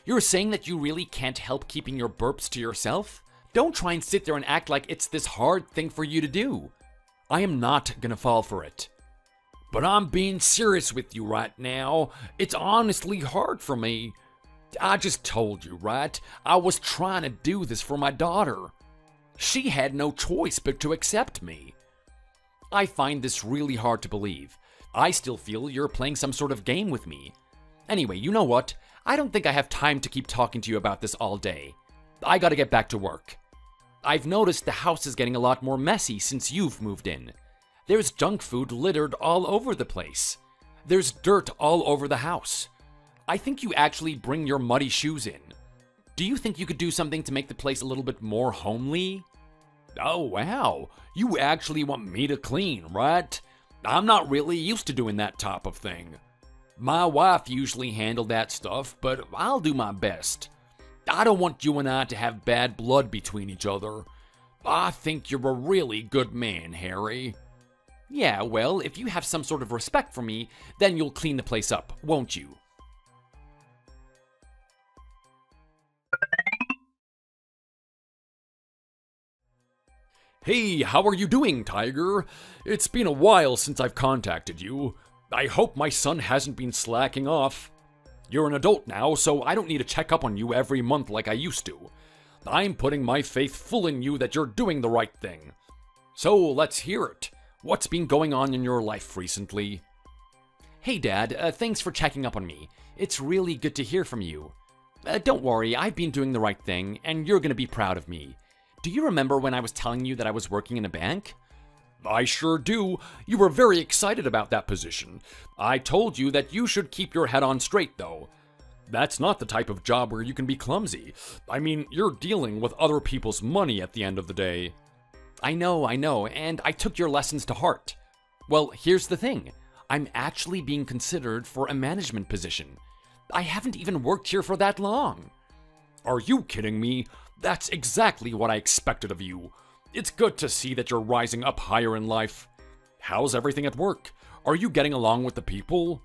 You're saying that you really can't help keeping your burps to yourself? Don't try and sit there and act like it's this hard thing for you to do. I am not gonna fall for it. But I'm being serious with you right now. It's honestly hard for me. I just told you, right? I was trying to do this for my daughter. She had no choice but to accept me. I find this really hard to believe. I still feel you're playing some sort of game with me. Anyway, you know what? I don't think I have time to keep talking to you about this all day. I gotta get back to work. I've noticed the house is getting a lot more messy since you've moved in. There's junk food littered all over the place. There's dirt all over the house. I think you actually bring your muddy shoes in. Do you think you could do something to make the place a little bit more homely? Oh, wow. You actually want me to clean, right? I'm not really used to doing that type of thing. My wife usually handled that stuff, but I'll do my best. I don't want you and I to have bad blood between each other. I think you're a really good man, Harry. Yeah, well, if you have some sort of respect for me, then you'll clean the place up, won't you? Hey, how are you doing, Tiger? It's been a while since I've contacted you. I hope my son hasn't been slacking off. You're an adult now, so I don't need to check up on you every month like I used to. I'm putting my faith full in you that you're doing the right thing. So let's hear it. What's been going on in your life recently? Hey, Dad, thanks for checking up on me. It's really good to hear from you. Don't worry, I've been doing the right thing, and you're gonna be proud of me. Do you remember when I was telling you that I was working in a bank? I sure do. You were very excited about that position. I told you that you should keep your head on straight, though. That's not the type of job where you can be clumsy. I mean, you're dealing with other people's money at the end of the day. I know, and I took your lessons to heart. Well, here's the thing. I'm actually being considered for a management position. I haven't even worked here for that long. Are you kidding me? That's exactly what I expected of you. It's good to see that you're rising up higher in life. How's everything at work? Are you getting along with the people?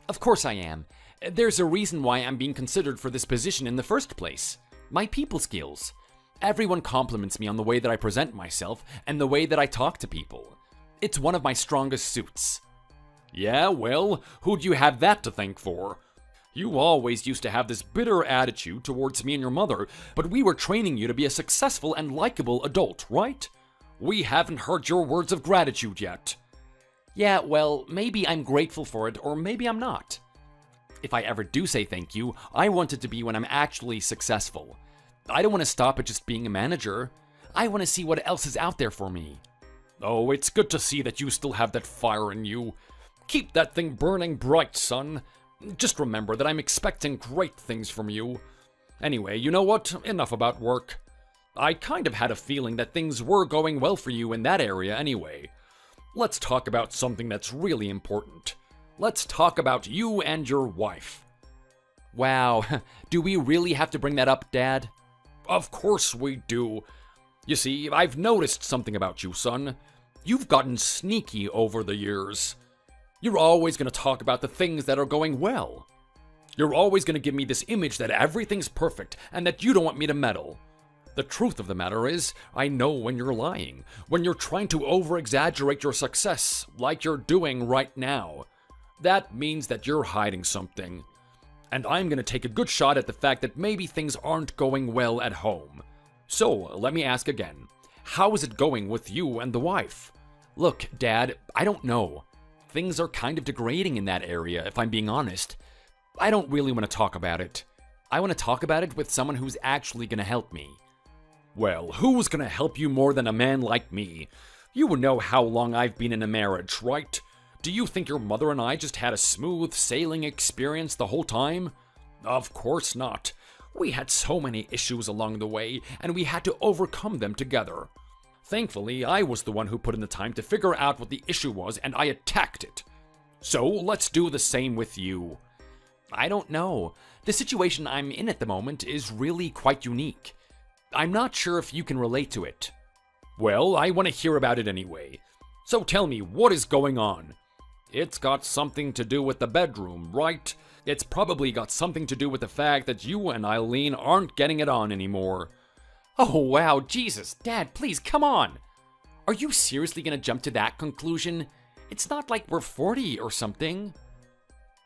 Of course I am. There's a reason why I'm being considered for this position in the first place. My people skills. Everyone compliments me on the way that I present myself and the way that I talk to people. It's one of my strongest suits. Yeah, well, who'd you have that to thank for? You always used to have this bitter attitude towards me and your mother, but we were training you to be a successful and likable adult, right? We haven't heard your words of gratitude yet. Yeah, well, maybe I'm grateful for it, or maybe I'm not. If I ever do say thank you, I want it to be when I'm actually successful. I don't want to stop at just being a manager. I want to see what else is out there for me. Oh, it's good to see that you still have that fire in you. Keep that thing burning bright, son. Just remember that I'm expecting great things from you. Anyway, you know what? Enough about work. I kind of had a feeling that things were going well for you in that area anyway. Let's talk about something that's really important. Let's talk about you and your wife. Wow, do we really have to bring that up, Dad? Of course we do. You see, I've noticed something about you, son. You've gotten sneaky over the years. You're always going to talk about the things that are going well. You're always going to give me this image that everything's perfect and that you don't want me to meddle. The truth of the matter is, I know when you're lying, when you're trying to over-exaggerate your success, like you're doing right now. That means that you're hiding something. And I'm going to take a good shot at the fact that maybe things aren't going well at home. So, let me ask again. How is it going with you and the wife? Look, Dad, I don't know. Things are kind of degrading in that area, if I'm being honest. I don't really want to talk about it. I want to talk about it with someone who's actually going to help me. Well, who's going to help you more than a man like me? You know how long I've been in a marriage, right? Do you think your mother and I just had a smooth sailing experience the whole time? Of course not. We had so many issues along the way, and we had to overcome them together. Thankfully, I was the one who put in the time to figure out what the issue was, and I attacked it. So, let's do the same with you. I don't know. The situation I'm in at the moment is really quite unique. I'm not sure if you can relate to it. Well, I want to hear about it anyway. So tell me, what is going on? It's got something to do with the bedroom, right? It's probably got something to do with the fact that you and Eileen aren't getting it on anymore. Oh, wow, Jesus, Dad, please, come on. Are you seriously gonna jump to that conclusion? It's not like we're 40 or something.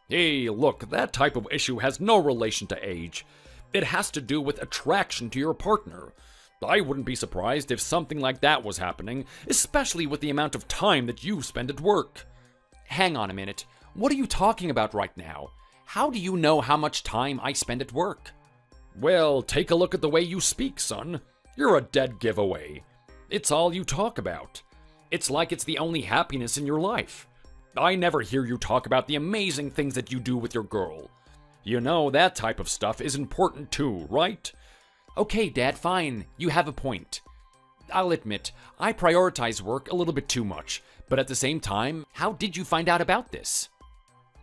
Hey, look, that type of issue has no relation to age. It has to do with attraction to your partner. I wouldn't be surprised if something like that was happening, especially with the amount of time that you spend at work. Hang on a minute. What are you talking about right now? How do you know how much time I spend at work? Well, take a look at the way you speak, son. You're a dead giveaway. It's all you talk about. It's like it's the only happiness in your life. I never hear you talk about the amazing things that you do with your girl. You know, that type of stuff is important too, right? Okay, Dad, fine. You have a point. I'll admit, I prioritize work a little bit too much, but at the same time, how did you find out about this?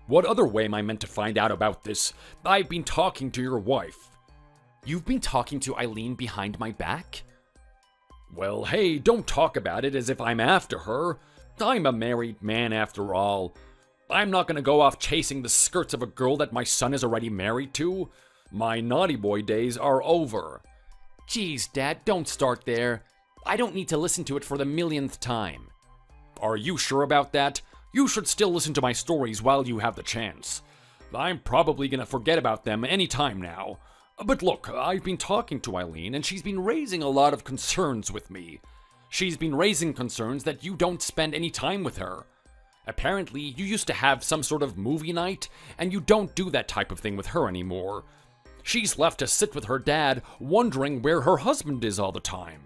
What other way am I meant to find out about this? I've been talking to your wife. You've been talking to Eileen behind my back? Well, hey, don't talk about it as if I'm after her. I'm a married man after all. I'm not gonna go off chasing the skirts of a girl that my son is already married to. My naughty boy days are over. Geez, Dad, don't start there. I don't need to listen to it for the millionth time. Are you sure about that? You should still listen to my stories while you have the chance. I'm probably gonna forget about them any time now. But look, I've been talking to Eileen and she's been raising a lot of concerns with me. She's been raising concerns that you don't spend any time with her. Apparently, you used to have some sort of movie night, and you don't do that type of thing with her anymore. She's left to sit with her dad, wondering where her husband is all the time.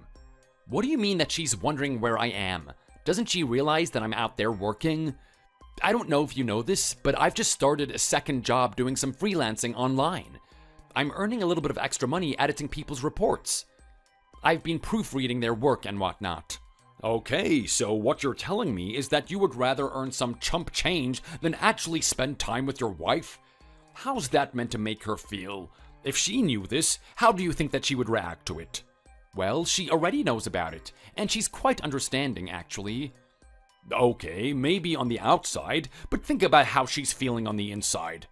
What do you mean that she's wondering where I am? Doesn't she realize that I'm out there working? I don't know if you know this, but I've just started a second job doing some freelancing online. I'm earning a little bit of extra money editing people's reports. I've been proofreading their work and whatnot. Okay, so what you're telling me is that you would rather earn some chump change than actually spend time with your wife? How's that meant to make her feel? If she knew this, how do you think that she would react to it? Well, she already knows about it, and she's quite understanding, actually. Okay, maybe on the outside, but think about how she's feeling on the inside.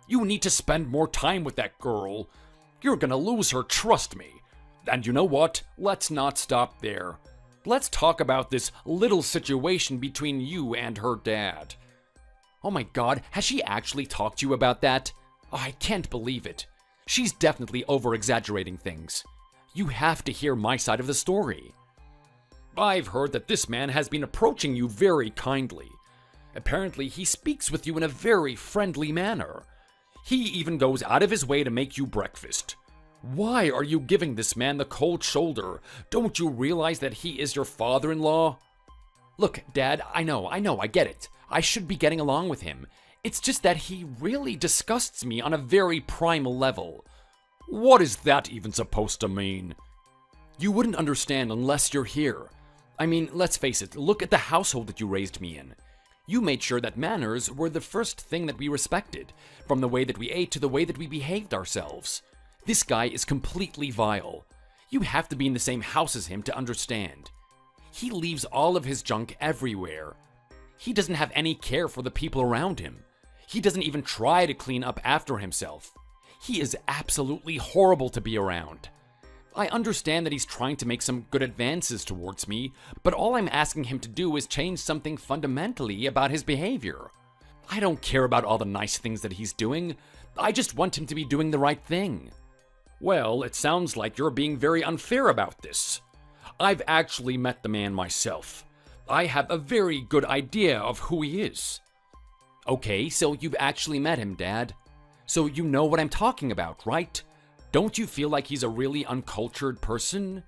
You need to spend more time with that girl. You're gonna lose her, trust me. And you know what? Let's not stop there. Let's talk about this little situation between you and her dad. Oh my god, has she actually talked to you about that? Oh, I can't believe it. She's definitely over-exaggerating things. You have to hear my side of the story. I've heard that this man has been approaching you very kindly. Apparently, he speaks with you in a very friendly manner. He even goes out of his way to make you breakfast. Why are you giving this man the cold shoulder? Don't you realize that he is your father-in-law? Look, Dad, I know, I get it. I should be getting along with him. It's just that he really disgusts me on a very primal level. What is that even supposed to mean? You wouldn't understand unless you're here. I mean, let's face it, look at the household that you raised me in. You made sure that manners were the first thing that we respected, from the way that we ate to the way that we behaved ourselves. This guy is completely vile. You have to be in the same house as him to understand. He leaves all of his junk everywhere. He doesn't have any care for the people around him. He doesn't even try to clean up after himself. He is absolutely horrible to be around. I understand that he's trying to make some good advances towards me, but all I'm asking him to do is change something fundamentally about his behavior. I don't care about all the nice things that he's doing. I just want him to be doing the right thing. Well, it sounds like you're being very unfair about this. I've actually met the man myself. I have a very good idea of who he is. Okay, so you've actually met him, Dad. So you know what I'm talking about, right? Don't you feel like he's a really uncultured person?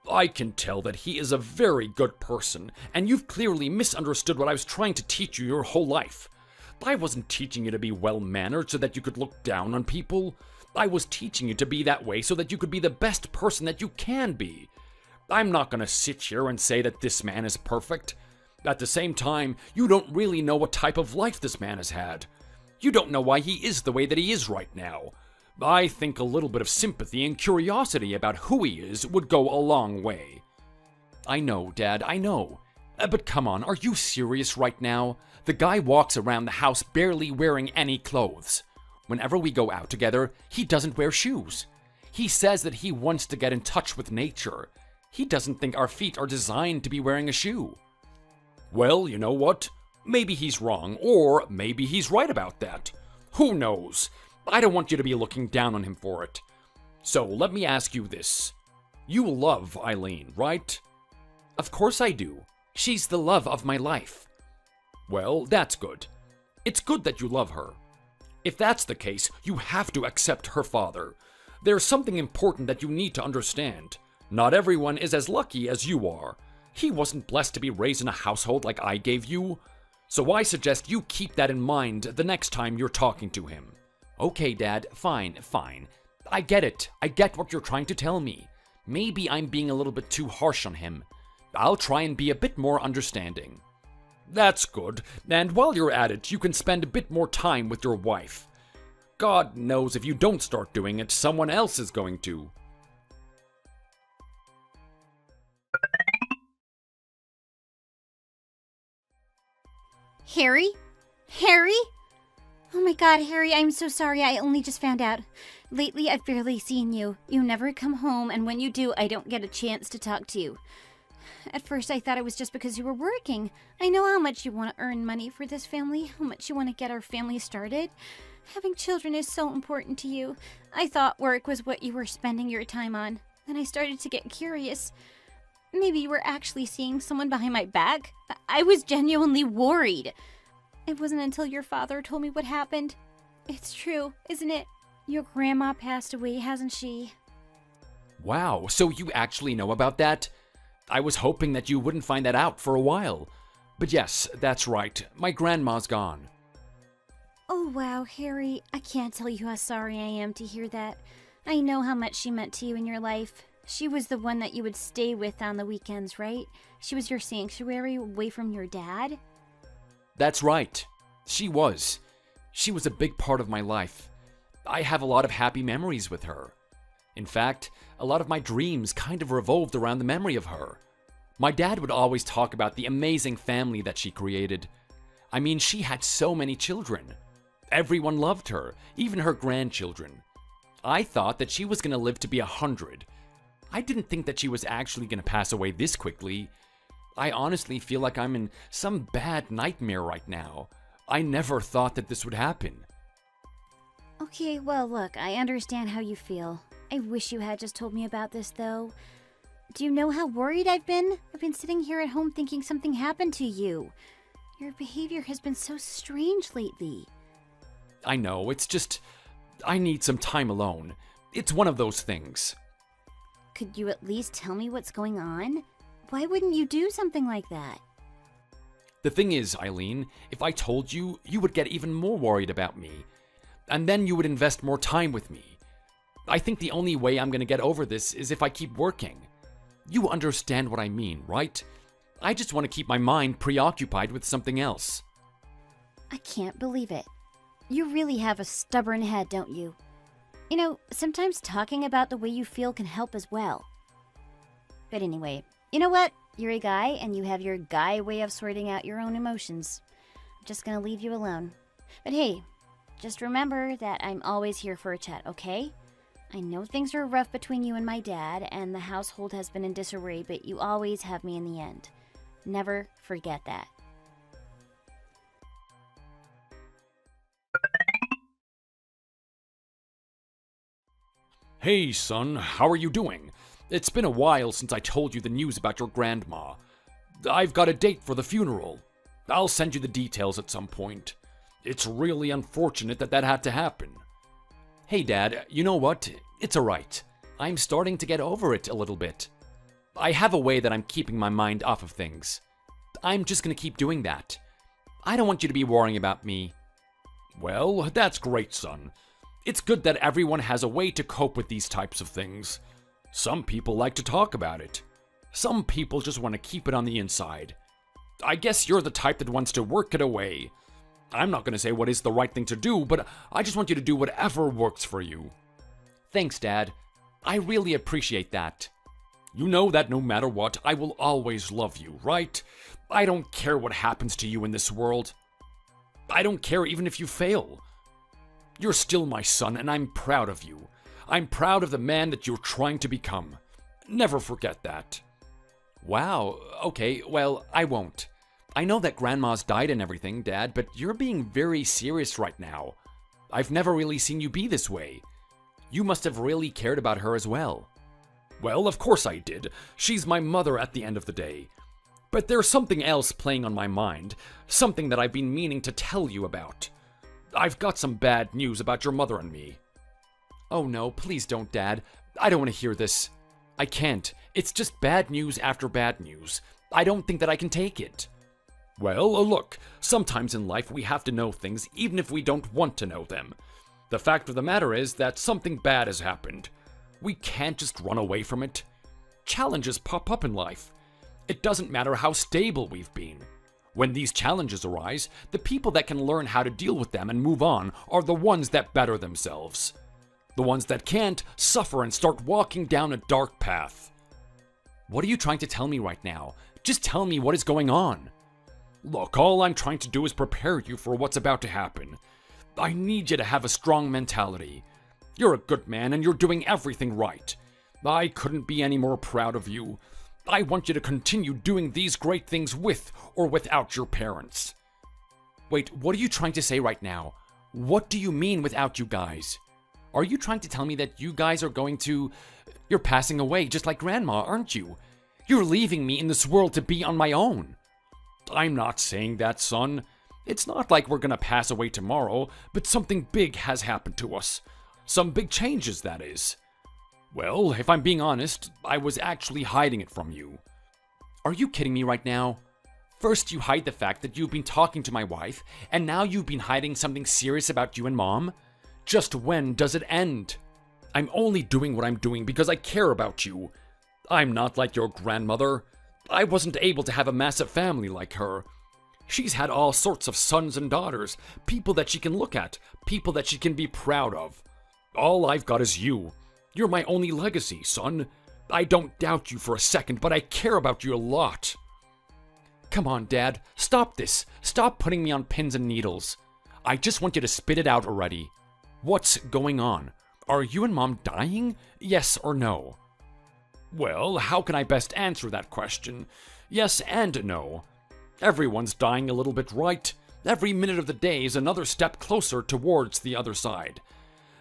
I can tell that he is a very good person, and you've clearly misunderstood what I was trying to teach you your whole life. I wasn't teaching you to be well-mannered so that you could look down on people. I was teaching you to be that way so that you could be the best person that you can be. I'm not gonna sit here and say that this man is perfect. At the same time, you don't really know what type of life this man has had. You don't know why he is the way that he is right now. I think a little bit of sympathy and curiosity about who he is would go a long way. I know, Dad, I know. But come on, are you serious right now? The guy walks around the house barely wearing any clothes. Whenever we go out together, he doesn't wear shoes. He says that he wants to get in touch with nature. He doesn't think our feet are designed to be wearing a shoe. Well, you know what? Maybe he's wrong, or maybe he's right about that. Who knows? I don't want you to be looking down on him for it. So let me ask you this. You love Eileen, right? Of course I do. She's the love of my life. Well, that's good. It's good that you love her. If that's the case, you have to accept her father. There's something important that you need to understand. Not everyone is as lucky as you are. He wasn't blessed to be raised in a household like I gave you. So I suggest you keep that in mind the next time you're talking to him. Okay, Dad, fine. I get it. I get what you're trying to tell me. Maybe I'm being a little bit too harsh on him. I'll try and be a bit more understanding. That's good, and while you're at it, you can spend a bit more time with your wife. God knows if you don't start doing it, someone else is going to. Harry? Harry? Oh my god, Harry, I'm so sorry. I only just found out. Lately, I've barely seen you. You never come home, and when you do, I don't get a chance to talk to you. At first, I thought it was just because you were working. I know how much you want to earn money for this family, how much you want to get our family started. Having children is so important to you. I thought work was what you were spending your time on. Then I started to get curious. Maybe you were actually seeing someone behind my back? I was genuinely worried. It wasn't until your father told me what happened. It's true, isn't it? Your grandma passed away, hasn't she? Wow, so you actually know about that? I was hoping that you wouldn't find that out for a while. But yes, that's right. My grandma's gone. Oh wow, Harry, I can't tell you how sorry I am to hear that. I know how much she meant to you in your life. She was the one that you would stay with on the weekends, right? She was your sanctuary away from your dad? That's right. She was. She was a big part of my life. I have a lot of happy memories with her. In fact, a lot of my dreams kind of revolved around the memory of her. My dad would always talk about the amazing family that she created. I mean, she had so many children. Everyone loved her, even her grandchildren. I thought that she was going to live to be 100. I didn't think that she was actually going to pass away this quickly. I honestly feel like I'm in some bad nightmare right now. I never thought that this would happen. Okay, well look, I understand how you feel. I wish you had just told me about this though. Do you know how worried I've been? I've been sitting here at home thinking something happened to you. Your behavior has been so strange lately. I know, it's just... I need some time alone. It's one of those things. Could you at least tell me what's going on? Why wouldn't you do something like that? The thing is, Eileen, if I told you, you would get even more worried about me. And then you would invest more time with me. I think the only way I'm gonna get over this is if I keep working. You understand what I mean, right? I just want to keep my mind preoccupied with something else. I can't believe it. You really have a stubborn head, don't you? You know, sometimes talking about the way you feel can help as well. But anyway, you know what? You're a guy, and you have your guy way of sorting out your own emotions. I'm just gonna leave you alone. But hey, just remember that I'm always here for a chat, okay? I know things are rough between you and my dad, and the household has been in disarray, but you always have me in the end. Never forget that. Hey, son, how are you doing? It's been a while since I told you the news about your grandma. I've got a date for the funeral. I'll send you the details at some point. It's really unfortunate that that had to happen. Hey, Dad, you know what? It's alright. I'm starting to get over it a little bit. I have a way that I'm keeping my mind off of things. I'm just gonna keep doing that. I don't want you to be worrying about me. Well, that's great, son. It's good that everyone has a way to cope with these types of things. Some people like to talk about it. Some people just want to keep it on the inside. I guess you're the type that wants to work it away. I'm not going to say what is the right thing to do, but I just want you to do whatever works for you. Thanks, Dad. I really appreciate that. You know that no matter what, I will always love you, right? I don't care what happens to you in this world. I don't care even if you fail. You're still my son, and I'm proud of you. I'm proud of the man that you're trying to become. Never forget that. Wow, okay, well, I won't. I know that Grandma's died and everything, Dad, but you're being very serious right now. I've never really seen you be this way. You must have really cared about her as well. Well, of course I did. She's my mother at the end of the day. But there's something else playing on my mind, something that I've been meaning to tell you about. I've got some bad news about your mother and me. Oh no, please don't, Dad. I don't want to hear this. I can't. It's just bad news after bad news. I don't think that I can take it. Well, look, sometimes in life we have to know things even if we don't want to know them. The fact of the matter is that something bad has happened. We can't just run away from it. Challenges pop up in life. It doesn't matter how stable we've been. When these challenges arise, the people that can learn how to deal with them and move on are the ones that better themselves. The ones that can't suffer and start walking down a dark path. What are you trying to tell me right now? Just tell me what is going on. Look, all I'm trying to do is prepare you for what's about to happen. I need you to have a strong mentality. You're a good man and you're doing everything right. I couldn't be any more proud of you. I want you to continue doing these great things with or without your parents. Wait, what are you trying to say right now? What do you mean without you guys? Are you trying to tell me that you guys are going to... You're passing away just like Grandma, aren't you? You're leaving me in this world to be on my own. I'm not saying that, son. It's not like we're gonna pass away tomorrow, but something big has happened to us. Some big changes, that is. Well, if I'm being honest, I was actually hiding it from you. Are you kidding me right now? First you hide the fact that you've been talking to my wife, and now you've been hiding something serious about you and Mom? Just when does it end? I'm only doing what I'm doing because I care about you. I'm not like your grandmother. I wasn't able to have a massive family like her. She's had all sorts of sons and daughters, people that she can look at, people that she can be proud of. All I've got is you. You're my only legacy, son. I don't doubt you for a second, but I care about you a lot. Come on, Dad. Stop this. Stop putting me on pins and needles. I just want you to spit it out already. What's going on? Are you and Mom dying? Yes or no? Well, how can I best answer that question? Yes and no. Everyone's dying a little bit, right? Every minute of the day is another step closer towards the other side.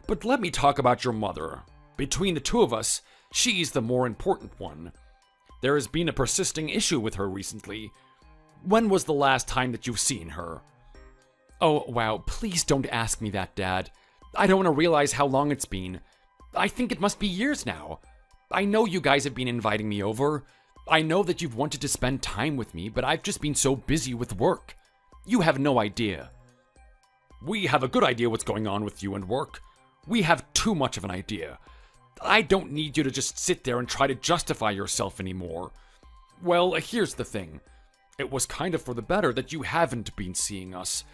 But let me talk about your mother. Between the two of us, she's the more important one. There has been a persisting issue with her recently. When was the last time that you've seen her? Oh, wow, please don't ask me that, Dad. I don't want to realize how long it's been. I think it must be years now. I know you guys have been inviting me over. I know that you've wanted to spend time with me, but I've just been so busy with work. You have no idea. We have a good idea what's going on with you and work. We have too much of an idea. I don't need you to just sit there and try to justify yourself anymore. Well, here's the thing. It was kind of for the better that you haven't been seeing us.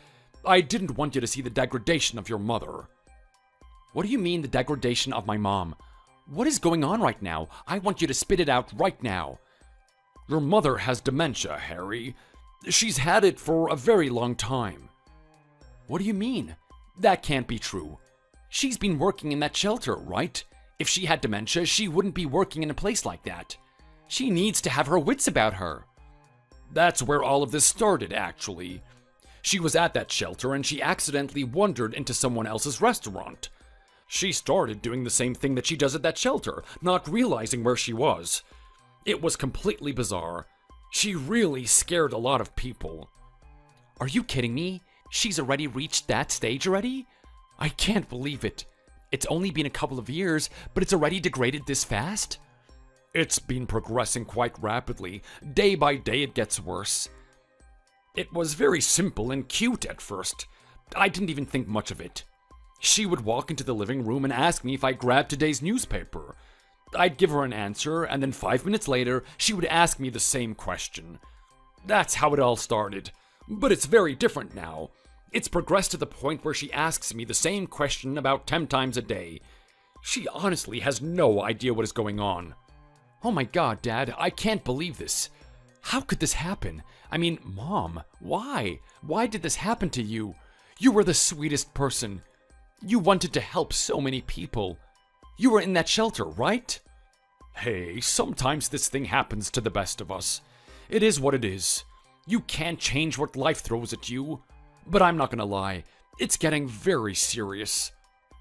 I didn't want you to see the degradation of your mother. What do you mean, the degradation of my mom? What is going on right now? I want you to spit it out right now. Your mother has dementia, Harry. She's had it for a very long time. What do you mean? That can't be true. She's been working in that shelter, right? If she had dementia, she wouldn't be working in a place like that. She needs to have her wits about her. That's where all of this started, actually. She was at that shelter and she accidentally wandered into someone else's restaurant. She started doing the same thing that she does at that shelter, not realizing where she was. It was completely bizarre. She really scared a lot of people. Are you kidding me? She's already reached that stage already? I can't believe it. It's only been a couple of years, but it's already degraded this fast? It's been progressing quite rapidly. Day by day it gets worse. It was very simple and cute at first. I didn't even think much of it. She would walk into the living room and ask me if I grabbed today's newspaper. I'd give her an answer, and then 5 minutes later, she would ask me the same question. That's how it all started. But it's very different now. It's progressed to the point where she asks me the same question about 10 times a day. She honestly has no idea what is going on. Oh my God, Dad, I can't believe this. How could this happen? I mean, Mom, why? Why did this happen to you? You were the sweetest person. You wanted to help so many people. You were in that shelter, right? Hey, sometimes this thing happens to the best of us. It is what it is. You can't change what life throws at you. But I'm not gonna lie, it's getting very serious.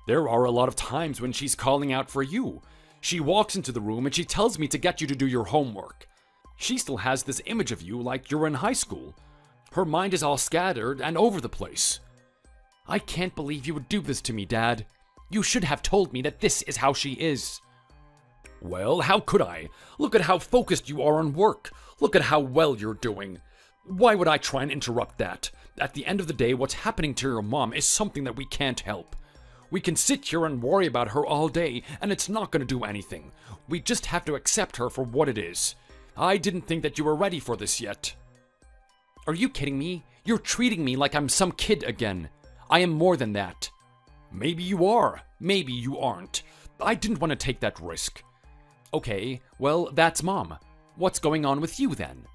There are a lot of times when she's calling out for you. She walks into the room and she tells me to get you to do your homework. She still has this image of you like you're in high school. Her mind is all scattered and over the place. I can't believe you would do this to me, Dad. You should have told me that this is how she is. Well, how could I? Look at how focused you are on work. Look at how well you're doing. Why would I try and interrupt that? At the end of the day, what's happening to your mom is something that we can't help. We can sit here and worry about her all day, and it's not going to do anything. We just have to accept her for what it is. I didn't think that you were ready for this yet. Are you kidding me? You're treating me like I'm some kid again. I am more than that. Maybe you are. Maybe you aren't. I didn't want to take that risk. Okay, well, that's Mom. What's going on with you then?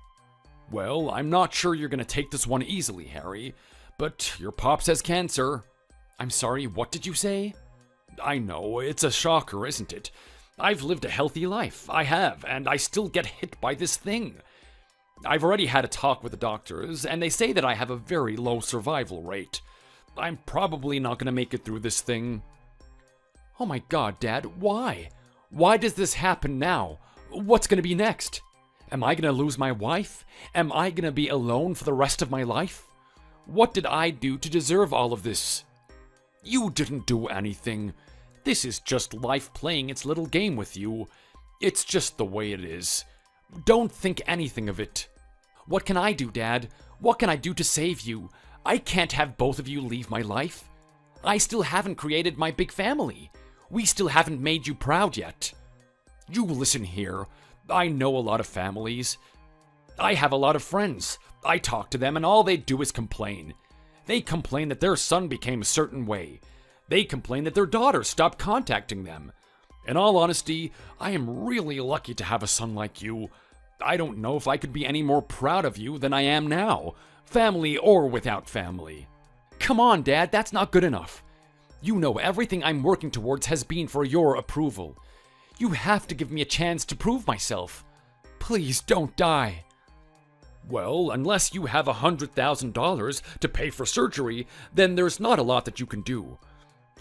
Well, I'm not sure you're gonna take this one easily, Harry, but your pops has cancer. I'm sorry, what did you say? I know, it's a shocker, isn't it? I've lived a healthy life, I have, and I still get hit by this thing. I've already had a talk with the doctors, and they say that I have a very low survival rate. I'm probably not gonna make it through this thing. Oh my god, Dad, why? Why does this happen now? What's gonna be next? Am I gonna lose my wife? Am I gonna be alone for the rest of my life? What did I do to deserve all of this? You didn't do anything. This is just life playing its little game with you. It's just the way it is. Don't think anything of it. What can I do, Dad? What can I do to save you? I can't have both of you leave my life. I still haven't created my big family. We still haven't made you proud yet. You listen here. I know a lot of families. I have a lot of friends. I talk to them and all they do is complain. They complain that their son became a certain way. They complain that their daughter stopped contacting them. In all honesty, I am really lucky to have a son like you. I don't know if I could be any more proud of you than I am now, family or without family. Come on, Dad, that's not good enough. You know everything I'm working towards has been for your approval. You have to give me a chance to prove myself. Please don't die. Well, unless you have $100,000 to pay for surgery, then there's not a lot that you can do.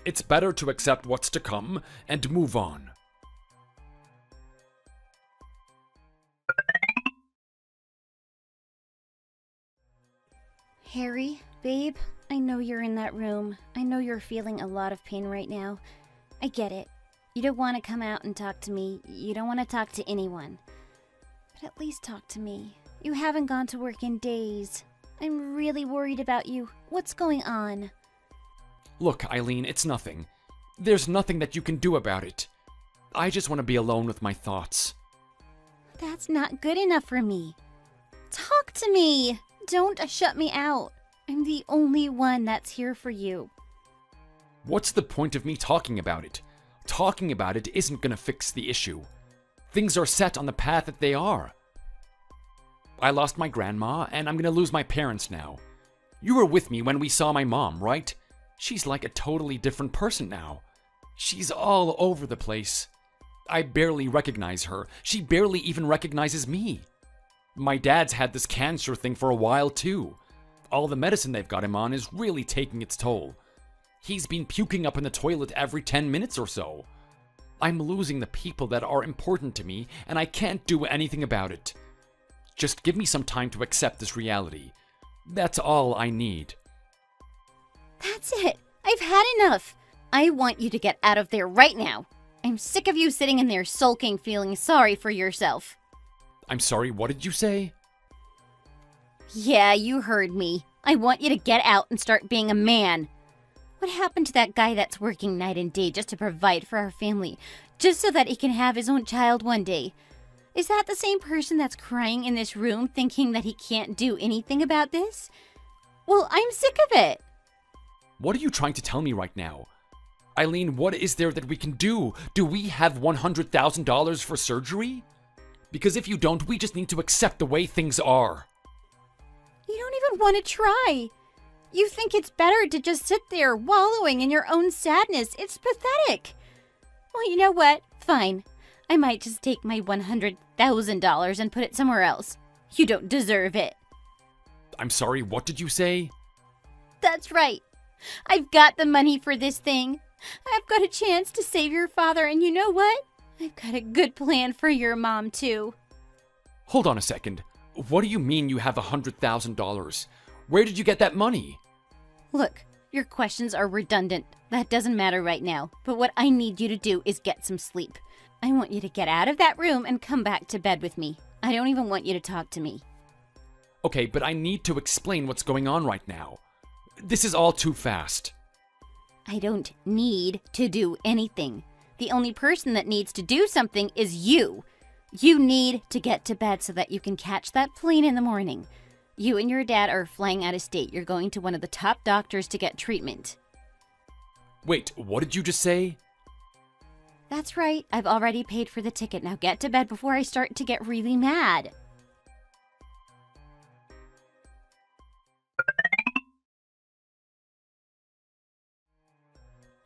It's better to accept what's to come and move on. Harry, babe, I know you're in that room. I know you're feeling a lot of pain right now. I get it. You don't want to come out and talk to me. You don't want to talk to anyone. But at least talk to me. You haven't gone to work in days. I'm really worried about you. What's going on? Look, Eileen, it's nothing. There's nothing that you can do about it. I just want to be alone with my thoughts. That's not good enough for me. Talk to me! Don't shut me out. I'm the only one that's here for you. What's the point of me talking about it? Talking about it isn't gonna fix the issue. Things are set on the path that they are. I lost my grandma, and I'm gonna lose my parents now. You were with me when we saw my mom, right? She's like a totally different person now. She's all over the place. I barely recognize her. She barely even recognizes me. My dad's had this cancer thing for a while too. All the medicine they've got him on is really taking its toll. He's been puking up in the toilet every 10 minutes or so. I'm losing the people that are important to me, and I can't do anything about it. Just give me some time to accept this reality. That's all I need. That's it. I've had enough. I want you to get out of there right now. I'm sick of you sitting in there sulking, feeling sorry for yourself. I'm sorry, what did you say? Yeah, you heard me. I want you to get out and start being a man. What happened to that guy that's working night and day just to provide for our family, just so that he can have his own child one day? Is that the same person that's crying in this room thinking that he can't do anything about this? Well, I'm sick of it. What are you trying to tell me right now? Eileen, what is there that we can do? Do we have $100,000 for surgery? Because if you don't, we just need to accept the way things are. You don't even want to try. You think it's better to just sit there wallowing in your own sadness. It's pathetic. Well, you know what? Fine. I might just take my $100,000 and put it somewhere else. You don't deserve it. I'm sorry, what did you say? That's right. I've got the money for this thing. I've got a chance to save your father, and you know what? I've got a good plan for your mom, too. Hold on a second. What do you mean you have $100,000? Where did you get that money? Look, your questions are redundant. That doesn't matter right now. But what I need you to do is get some sleep. I want you to get out of that room and come back to bed with me. I don't even want you to talk to me. Okay, but I need to explain what's going on right now. This is all too fast. I don't need to do anything. The only person that needs to do something is you. You need to get to bed so that you can catch that plane in the morning. You and your dad are flying out of state. You're going to one of the top doctors to get treatment. Wait, what did you just say? That's right. I've already paid for the ticket. Now get to bed before I start to get really mad.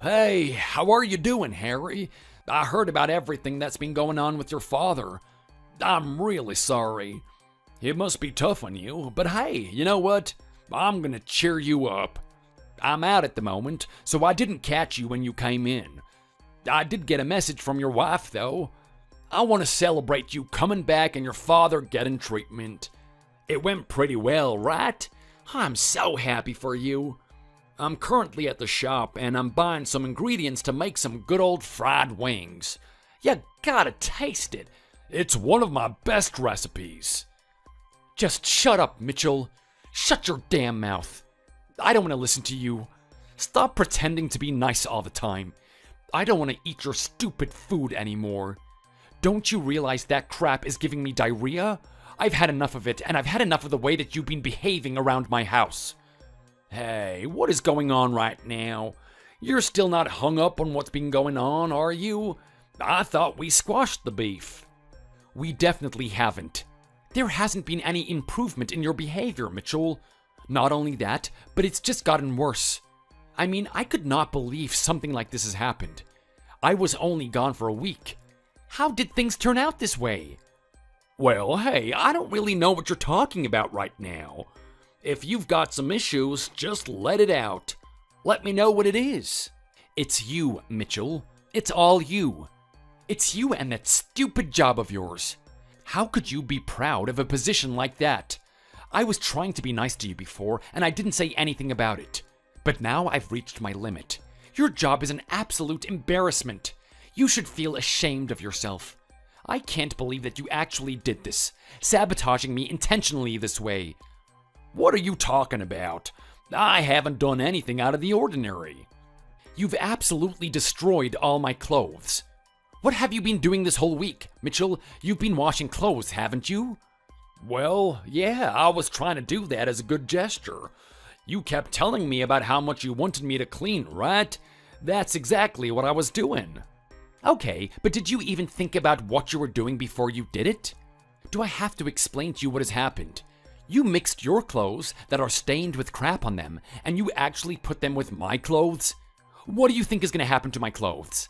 Hey, how are you doing, Harry? I heard about everything that's been going on with your father. I'm really sorry. It must be tough on you, but hey, you know what? I'm gonna cheer you up. I'm out at the moment, so I didn't catch you when you came in. I did get a message from your wife, though. I want to celebrate you coming back and your father getting treatment. It went pretty well, right? I'm so happy for you. I'm currently at the shop and I'm buying some ingredients to make some good old fried wings. You gotta taste it. It's one of my best recipes. Just shut up, Mitchell. Shut your damn mouth. I don't want to listen to you. Stop pretending to be nice all the time. I don't want to eat your stupid food anymore. Don't you realize that crap is giving me diarrhea? I've had enough of it, and I've had enough of the way that you've been behaving around my house. Hey, what is going on right now? You're still not hung up on what's been going on, are you? I thought we squashed the beef. We definitely haven't. There hasn't been any improvement in your behavior, Mitchell. Not only that, but it's just gotten worse. I mean, I could not believe something like this has happened. I was only gone for a week. How did things turn out this way? Well, hey, I don't really know what you're talking about right now. If you've got some issues, just let it out. Let me know what it is. It's you, Mitchell. It's all you. It's you and that stupid job of yours. How could you be proud of a position like that? I was trying to be nice to you before, and I didn't say anything about it. But now I've reached my limit. Your job is an absolute embarrassment. You should feel ashamed of yourself. I can't believe that you actually did this, sabotaging me intentionally this way. What are you talking about? I haven't done anything out of the ordinary. You've absolutely destroyed all my clothes. What have you been doing this whole week, Mitchell? You've been washing clothes, haven't you? Well, yeah, I was trying to do that as a good gesture. You kept telling me about how much you wanted me to clean, right? That's exactly what I was doing. Okay, but did you even think about what you were doing before you did it? Do I have to explain to you what has happened? You mixed your clothes that are stained with crap on them, and you actually put them with my clothes? What do you think is going to happen to my clothes?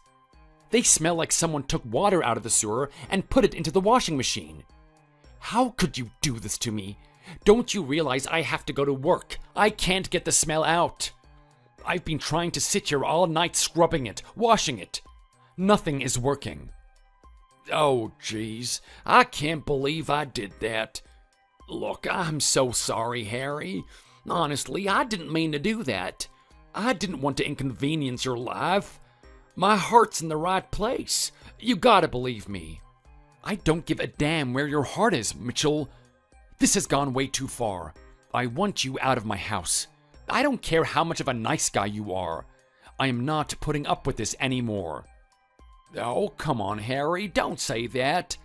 They smell like someone took water out of the sewer and put it into the washing machine. How could you do this to me? Don't you realize I have to go to work? I can't get the smell out. I've been trying to sit here all night scrubbing it, washing it. Nothing is working. Oh, jeez. I can't believe I did that. Look, I'm so sorry, Harry. Honestly, I didn't mean to do that. I didn't want to inconvenience your life. My heart's in the right place. You gotta believe me. I don't give a damn where your heart is, Mitchell. This has gone way too far. I want you out of my house. I don't care how much of a nice guy you are. I am not putting up with this anymore. Oh, come on, Harry, don't say that.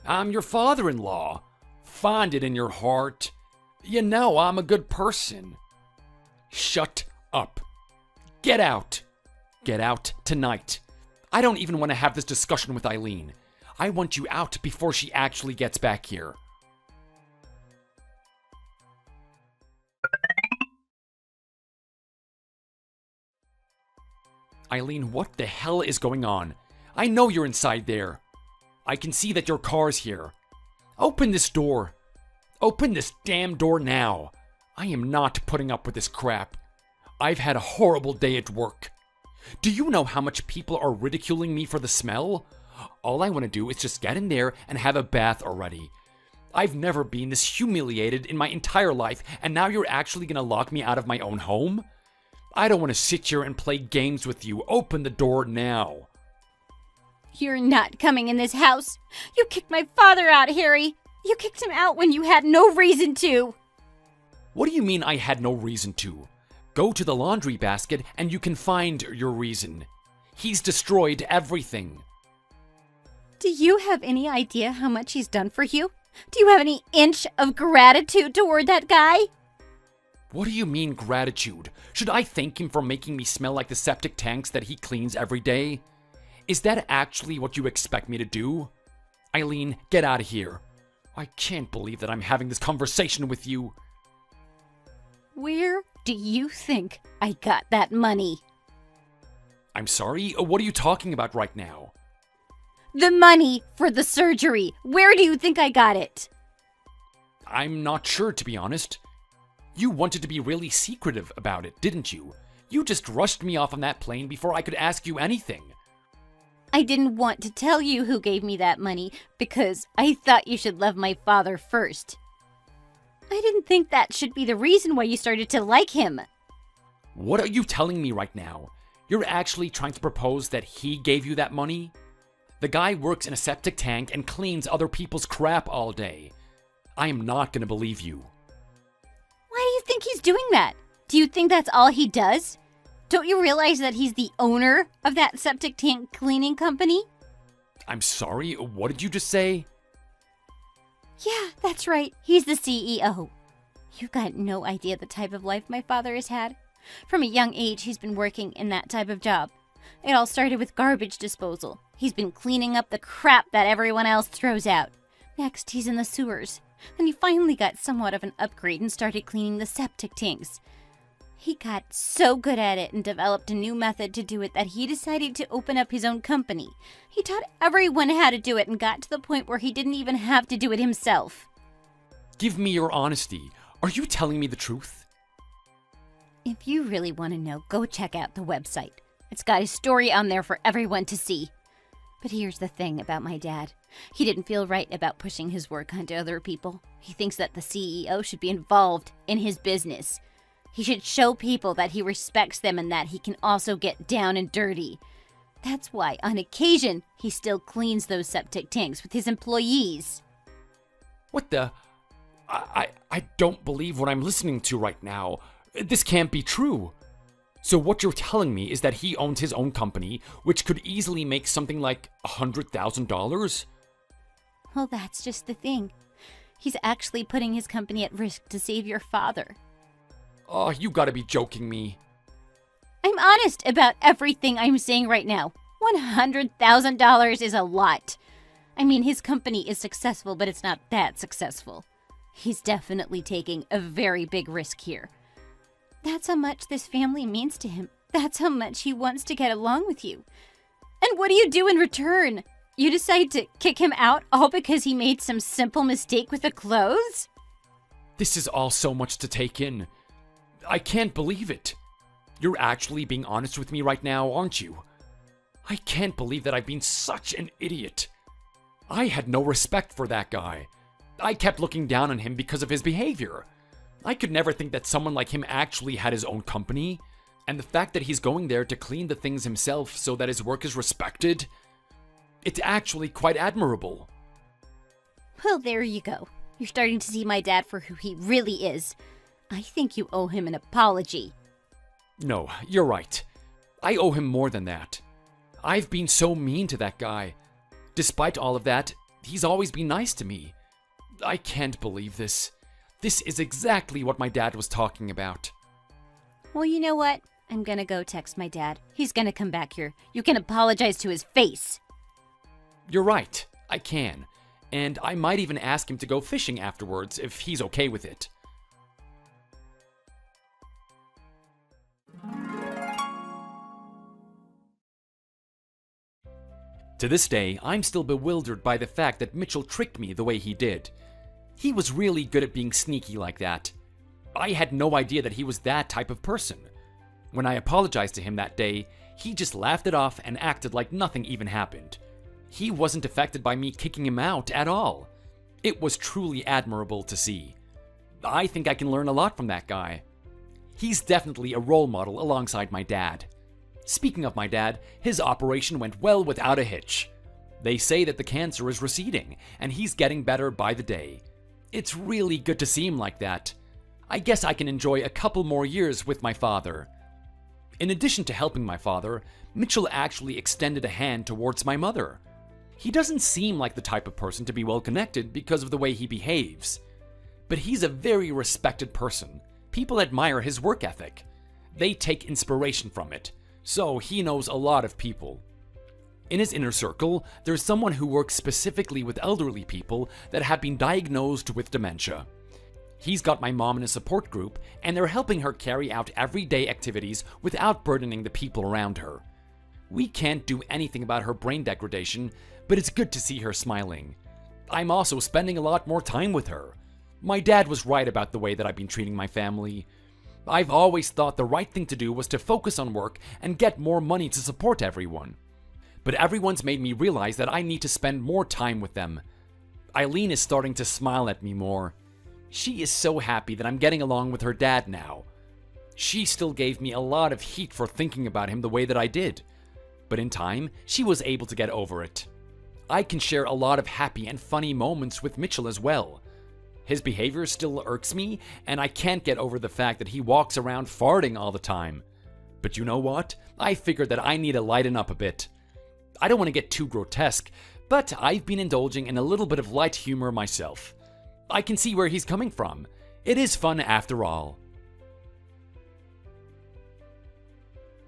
I'm your father-in-law. Find it in your heart. You know I'm a good person. Shut up. Get out. Get out tonight. I don't even want to have this discussion with Eileen. I want you out before she actually gets back here. Eileen, what the hell is going on? I know you're inside there. I can see that your car's here. Open this door. Open this damn door now. I am not putting up with this crap. I've had a horrible day at work. Do you know how much people are ridiculing me for the smell? All I want to do is just get in there and have a bath already. I've never been this humiliated in my entire life, and now you're actually going to lock me out of my own home? I don't want to sit here and play games with you. Open the door now. You're not coming in this house. You kicked my father out, Harry. You kicked him out when you had no reason to. What do you mean I had no reason to? Go to the laundry basket and you can find your reason. He's destroyed everything. Do you have any idea how much he's done for you? Do you have any inch of gratitude toward that guy? What do you mean gratitude? Should I thank him for making me smell like the septic tanks that he cleans every day? Is that actually what you expect me to do? Eileen, get out of here. I can't believe that I'm having this conversation with you. Where do you think I got that money? I'm sorry? What are you talking about right now? The money for the surgery. Where do you think I got it? I'm not sure, to be honest. You wanted to be really secretive about it, didn't you? You just rushed me off on that plane before I could ask you anything. I didn't want to tell you who gave me that money because I thought you should love my father first. I didn't think that should be the reason why you started to like him. What are you telling me right now? You're actually trying to propose that he gave you that money? The guy works in a septic tank and cleans other people's crap all day. I am not going to believe you. Why do you think he's doing that? Do you think that's all he does? Don't you realize that he's the owner of that septic tank cleaning company? I'm sorry, what did you just say? Yeah, that's right. He's the CEO. You've got no idea the type of life my father has had. From a young age, he's been working in that type of job. It all started with garbage disposal. He's been cleaning up the crap that everyone else throws out. Next, he's in the sewers. Then he finally got somewhat of an upgrade and started cleaning the septic tanks. He got so good at it and developed a new method to do it that he decided to open up his own company. He taught everyone how to do it and got to the point where he didn't even have to do it himself. Give me your honesty. Are you telling me the truth? If you really want to know, go check out the website. It's got his story on there for everyone to see. But here's the thing about my dad. He didn't feel right about pushing his work onto other people. He thinks that the CEO should be involved in his business. He should show people that he respects them and that he can also get down and dirty. That's why, on occasion, he still cleans those septic tanks with his employees. What the? I don't believe what I'm listening to right now. This can't be true. So what you're telling me is that he owns his own company, which could easily make something like $100,000? Well, that's just the thing. He's actually putting his company at risk to save your father. Oh, you gotta be joking me. I'm honest about everything I'm saying right now. $100,000 is a lot. I mean, his company is successful, but it's not that successful. He's definitely taking a very big risk here. That's how much this family means to him. That's how much he wants to get along with you. And what do you do in return? You decide to kick him out all because he made some simple mistake with the clothes? This is all so much to take in. I can't believe it. You're actually being honest with me right now, aren't you? I can't believe that I've been such an idiot. I had no respect for that guy. I kept looking down on him because of his behavior. I could never think that someone like him actually had his own company. And the fact that he's going there to clean the things himself so that his work is respected, it's actually quite admirable. Well, there you go. You're starting to see my dad for who he really is. I think you owe him an apology. No, you're right. I owe him more than that. I've been so mean to that guy. Despite all of that, he's always been nice to me. I can't believe this. This is exactly what my dad was talking about. Well, you know what? I'm gonna go text my dad. He's gonna come back here. You can apologize to his face. You're right. I can. And I might even ask him to go fishing afterwards if he's okay with it. To this day, I'm still bewildered by the fact that Mitchell tricked me the way he did. He was really good at being sneaky like that. I had no idea that he was that type of person. When I apologized to him that day, he just laughed it off and acted like nothing even happened. He wasn't affected by me kicking him out at all. It was truly admirable to see. I think I can learn a lot from that guy. He's definitely a role model alongside my dad. Speaking of my dad, his operation went well without a hitch. They say that the cancer is receding, and he's getting better by the day. It's really good to see him like that. I guess I can enjoy a couple more years with my father. In addition to helping my father, Mitchell actually extended a hand towards my mother. He doesn't seem like the type of person to be well connected because of the way he behaves. But he's a very respected person. People admire his work ethic. They take inspiration from it, so he knows a lot of people. In his inner circle, there's someone who works specifically with elderly people that have been diagnosed with dementia. He's got my mom in a support group, and they're helping her carry out everyday activities without burdening the people around her. We can't do anything about her brain degradation, but it's good to see her smiling. I'm also spending a lot more time with her. My dad was right about the way that I've been treating my family. I've always thought the right thing to do was to focus on work and get more money to support everyone. But everyone's made me realize that I need to spend more time with them. Eileen is starting to smile at me more. She is so happy that I'm getting along with her dad now. She still gave me a lot of heat for thinking about him the way that I did. But in time, she was able to get over it. I can share a lot of happy and funny moments with Mitchell as well. His behavior still irks me, and I can't get over the fact that he walks around farting all the time. But you know what? I figured that I need to lighten up a bit. I don't want to get too grotesque, but I've been indulging in a little bit of light humor myself. I can see where he's coming from. It is fun after all.